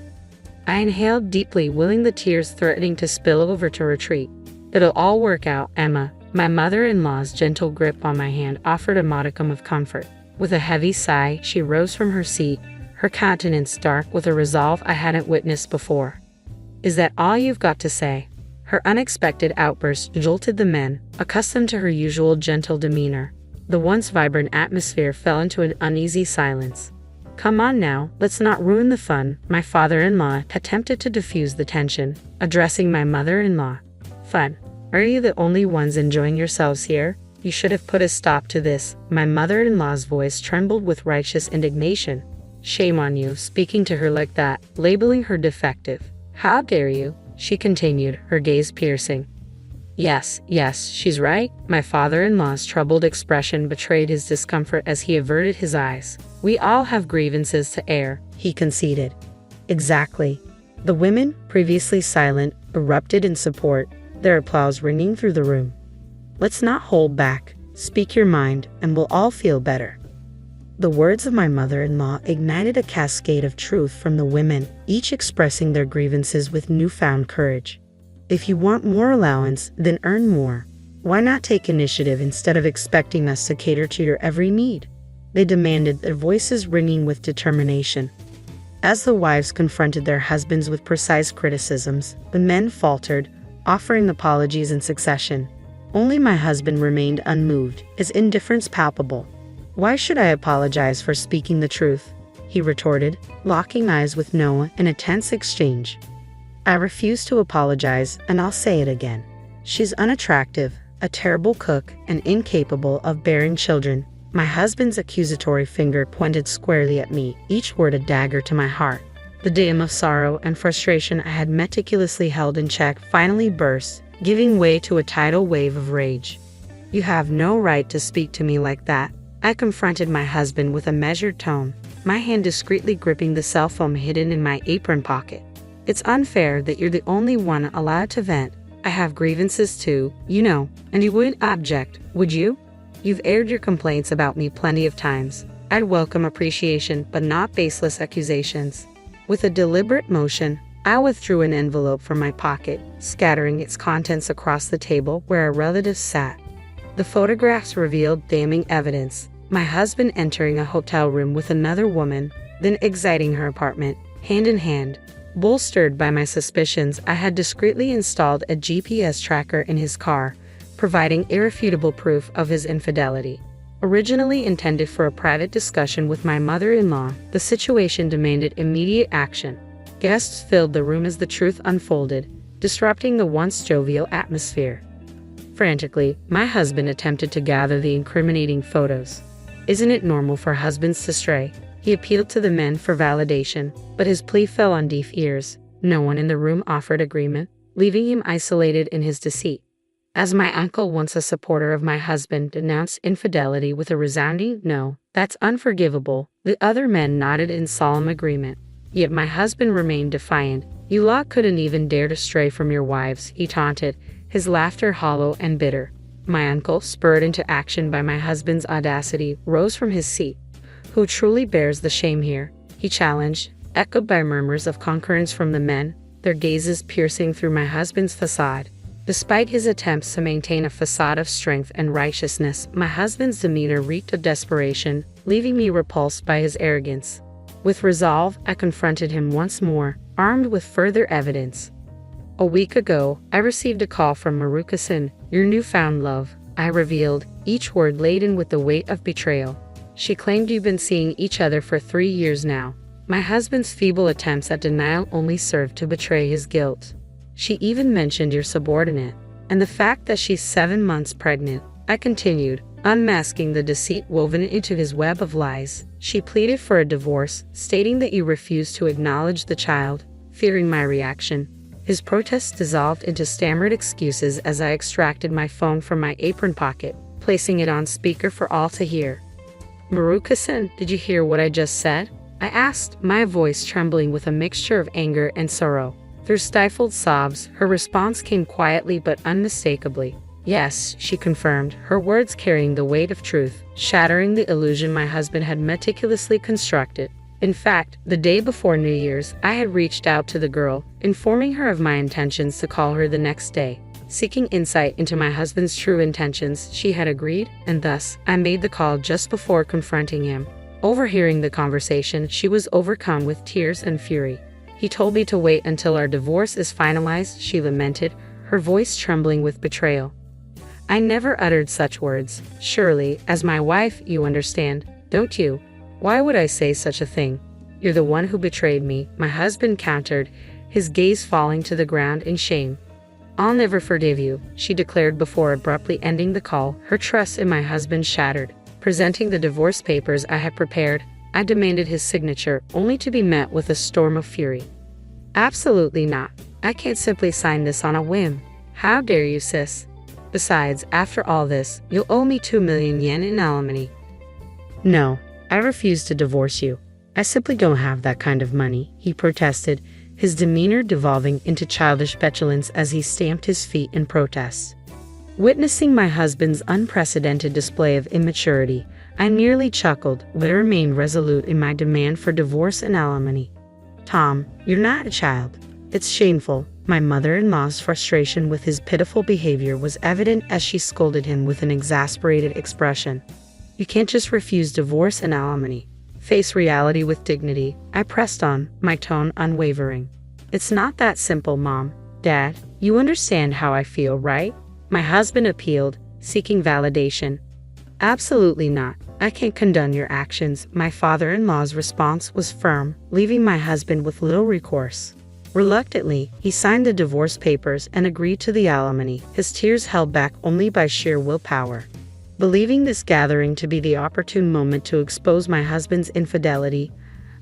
I inhaled deeply, willing the tears threatening to spill over to retreat. "It'll all work out, Emma." My mother-in-law's gentle grip on my hand offered a modicum of comfort. With a heavy sigh, she rose from her seat, her countenance dark with a resolve I hadn't witnessed before. "Is that all you've got to say?" Her unexpected outburst jolted the men, accustomed to her usual gentle demeanor. The once vibrant atmosphere fell into an uneasy silence. "Come on now, let's not ruin the fun." My father-in-law attempted to diffuse the tension, addressing my mother-in-law. "Fun? Are you the only ones enjoying yourselves here? You should have put a stop to this." My mother-in-law's voice trembled with righteous indignation. "Shame on you, speaking to her like that, labeling her defective. How dare you?" she continued, her gaze piercing. Yes, she's right." My father-in-law's troubled expression betrayed his discomfort as he averted his eyes. "We all have grievances to air," he conceded. "Exactly." The women, previously silent, erupted in support, their applause ringing through the room. "Let's not hold back. Speak your mind, and we'll all feel better." The words of my mother-in-law ignited a cascade of truth from the women, each expressing their grievances with newfound courage. "If you want more allowance, then earn more. Why not take initiative instead of expecting us to cater to your every need?" they demanded, their voices ringing with determination. As the wives confronted their husbands with precise criticisms, the men faltered, offering apologies in succession. Only my husband remained unmoved, his indifference palpable. "Why should I apologize for speaking the truth?" he retorted, locking eyes with Noah in a tense exchange. "I refuse to apologize, and I'll say it again. She's unattractive, a terrible cook, and incapable of bearing children." My husband's accusatory finger pointed squarely at me, each word a dagger to my heart. The dam of sorrow and frustration I had meticulously held in check finally burst, giving way to a tidal wave of rage. "You have no right to speak to me like that." I confronted my husband with a measured tone, my hand discreetly gripping the cell phone hidden in my apron pocket. "It's unfair that you're the only one allowed to vent. I have grievances too, you know, and you wouldn't object, would you? You've aired your complaints about me plenty of times. I'd welcome appreciation, but not baseless accusations." With a deliberate motion, I withdrew an envelope from my pocket, scattering its contents across the table where our relatives sat. The photographs revealed damning evidence. My husband entering a hotel room with another woman, then exiting her apartment, hand in hand. Bolstered by my suspicions, I had discreetly installed a GPS tracker in his car, providing irrefutable proof of his infidelity. Originally intended for a private discussion with my mother-in-law, the situation demanded immediate action. Guests filled the room as the truth unfolded, disrupting the once jovial atmosphere. Frantically, my husband attempted to gather the incriminating photos. Isn't it normal for husbands to stray? He appealed to the men for validation, but his plea fell on deaf ears. No one in the room offered agreement, leaving him isolated in his deceit. As my uncle, once a supporter of my husband, denounced infidelity with a resounding "No, that's unforgivable," the other men nodded in solemn agreement. Yet my husband remained defiant. "You lot couldn't even dare to stray from your wives," he taunted, his laughter hollow and bitter. My uncle, spurred into action by my husband's audacity, rose from his seat. "Who truly bears the shame here?" he challenged, echoed by murmurs of concurrence from the men, their gazes piercing through my husband's facade. Despite his attempts to maintain a facade of strength and righteousness, my husband's demeanor reeked of desperation, leaving me repulsed by his arrogance. With resolve, I confronted him once more, armed with further evidence. "A week ago, I received a call from Maruka-san, your newfound love," I revealed, each word laden with the weight of betrayal. "She claimed you've been seeing each other for 3 years now." My husband's feeble attempts at denial only served to betray his guilt. "She even mentioned your subordinate, and the fact that she's 7 months pregnant," I continued, unmasking the deceit woven into his web of lies. "She pleaded for a divorce, stating that you refused to acknowledge the child." Fearing my reaction, his protests dissolved into stammered excuses as I extracted my phone from my apron pocket, placing it on speaker for all to hear. "Maruka-san, did you hear what I just said?" I asked, my voice trembling with a mixture of anger and sorrow. Through stifled sobs, her response came quietly but unmistakably. "Yes," she confirmed, her words carrying the weight of truth, shattering the illusion my husband had meticulously constructed. In fact, the day before New Year's, I had reached out to the girl, informing her of my intentions to call her the next day. Seeking insight into my husband's true intentions, she had agreed, and thus, I made the call just before confronting him. Overhearing the conversation, she was overcome with tears and fury. "He told me to wait until our divorce is finalized," she lamented, her voice trembling with betrayal. "I never uttered such words. Surely, as my wife, you understand, don't you? Why would I say such a thing? You're the one who betrayed me," my husband countered, his gaze falling to the ground in shame. "I'll never forgive you," she declared before abruptly ending the call, her trust in my husband shattered. Presenting the divorce papers I had prepared, I demanded his signature, only to be met with a storm of fury. "Absolutely not. I can't simply sign this on a whim. How dare you, sis? Besides, after all this, you'll owe me 2 million yen in alimony." "No, I refuse to divorce you. I simply don't have that kind of money," he protested, his demeanor devolving into childish petulance as he stamped his feet in protest. Witnessing my husband's unprecedented display of immaturity, I nearly chuckled, but remained resolute in my demand for divorce and alimony. "Tom, you're not a child. It's shameful." My mother-in-law's frustration with his pitiful behavior was evident as she scolded him with an exasperated expression. "You can't just refuse divorce and alimony. Face reality with dignity," I pressed on, my tone unwavering. "It's not that simple, Mom. Dad, you understand how I feel, right?" My husband appealed, seeking validation. "Absolutely not. I can't condone your actions." My father-in-law's response was firm, leaving my husband with little recourse. Reluctantly, he signed the divorce papers and agreed to the alimony, his tears held back only by sheer willpower. Believing this gathering to be the opportune moment to expose my husband's infidelity,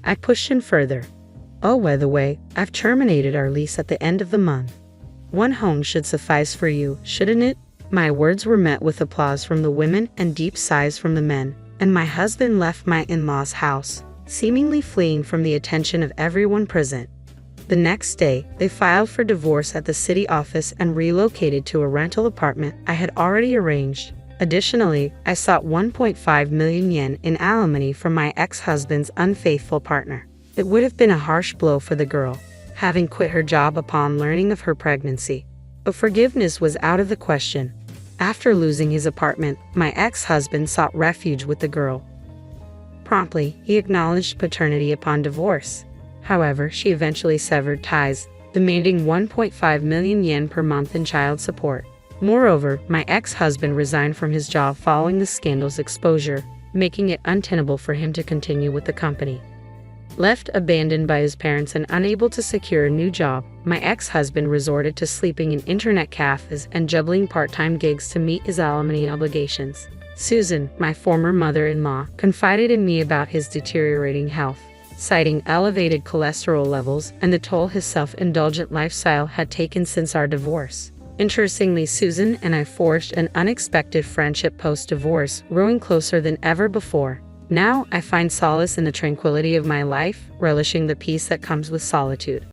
I pushed him further. "Oh, by the way, I've terminated our lease at the end of the month. One home should suffice for you, shouldn't it?" My words were met with applause from the women and deep sighs from the men, and my husband left my in-laws' house, seemingly fleeing from the attention of everyone present. The next day, they filed for divorce at the city office and relocated to a rental apartment I had already arranged. Additionally, I sought 1.5 million yen in alimony from my ex-husband's unfaithful partner. It would have been a harsh blow for the girl, having quit her job upon learning of her pregnancy. But forgiveness was out of the question. After losing his apartment, my ex-husband sought refuge with the girl. Promptly, he acknowledged paternity upon divorce. However, she eventually severed ties, demanding 1.5 million yen per month in child support. Moreover, my ex-husband resigned from his job following the scandal's exposure, making it untenable for him to continue with the company. Left abandoned by his parents and unable to secure a new job, my ex-husband resorted to sleeping in internet cafes and juggling part-time gigs to meet his alimony obligations. Susan, my former mother-in-law, confided in me about his deteriorating health, citing elevated cholesterol levels and the toll his self-indulgent lifestyle had taken since our divorce. Interestingly, Susan and I forged an unexpected friendship post-divorce, growing closer than ever before. Now, I find solace in the tranquility of my life, relishing the peace that comes with solitude.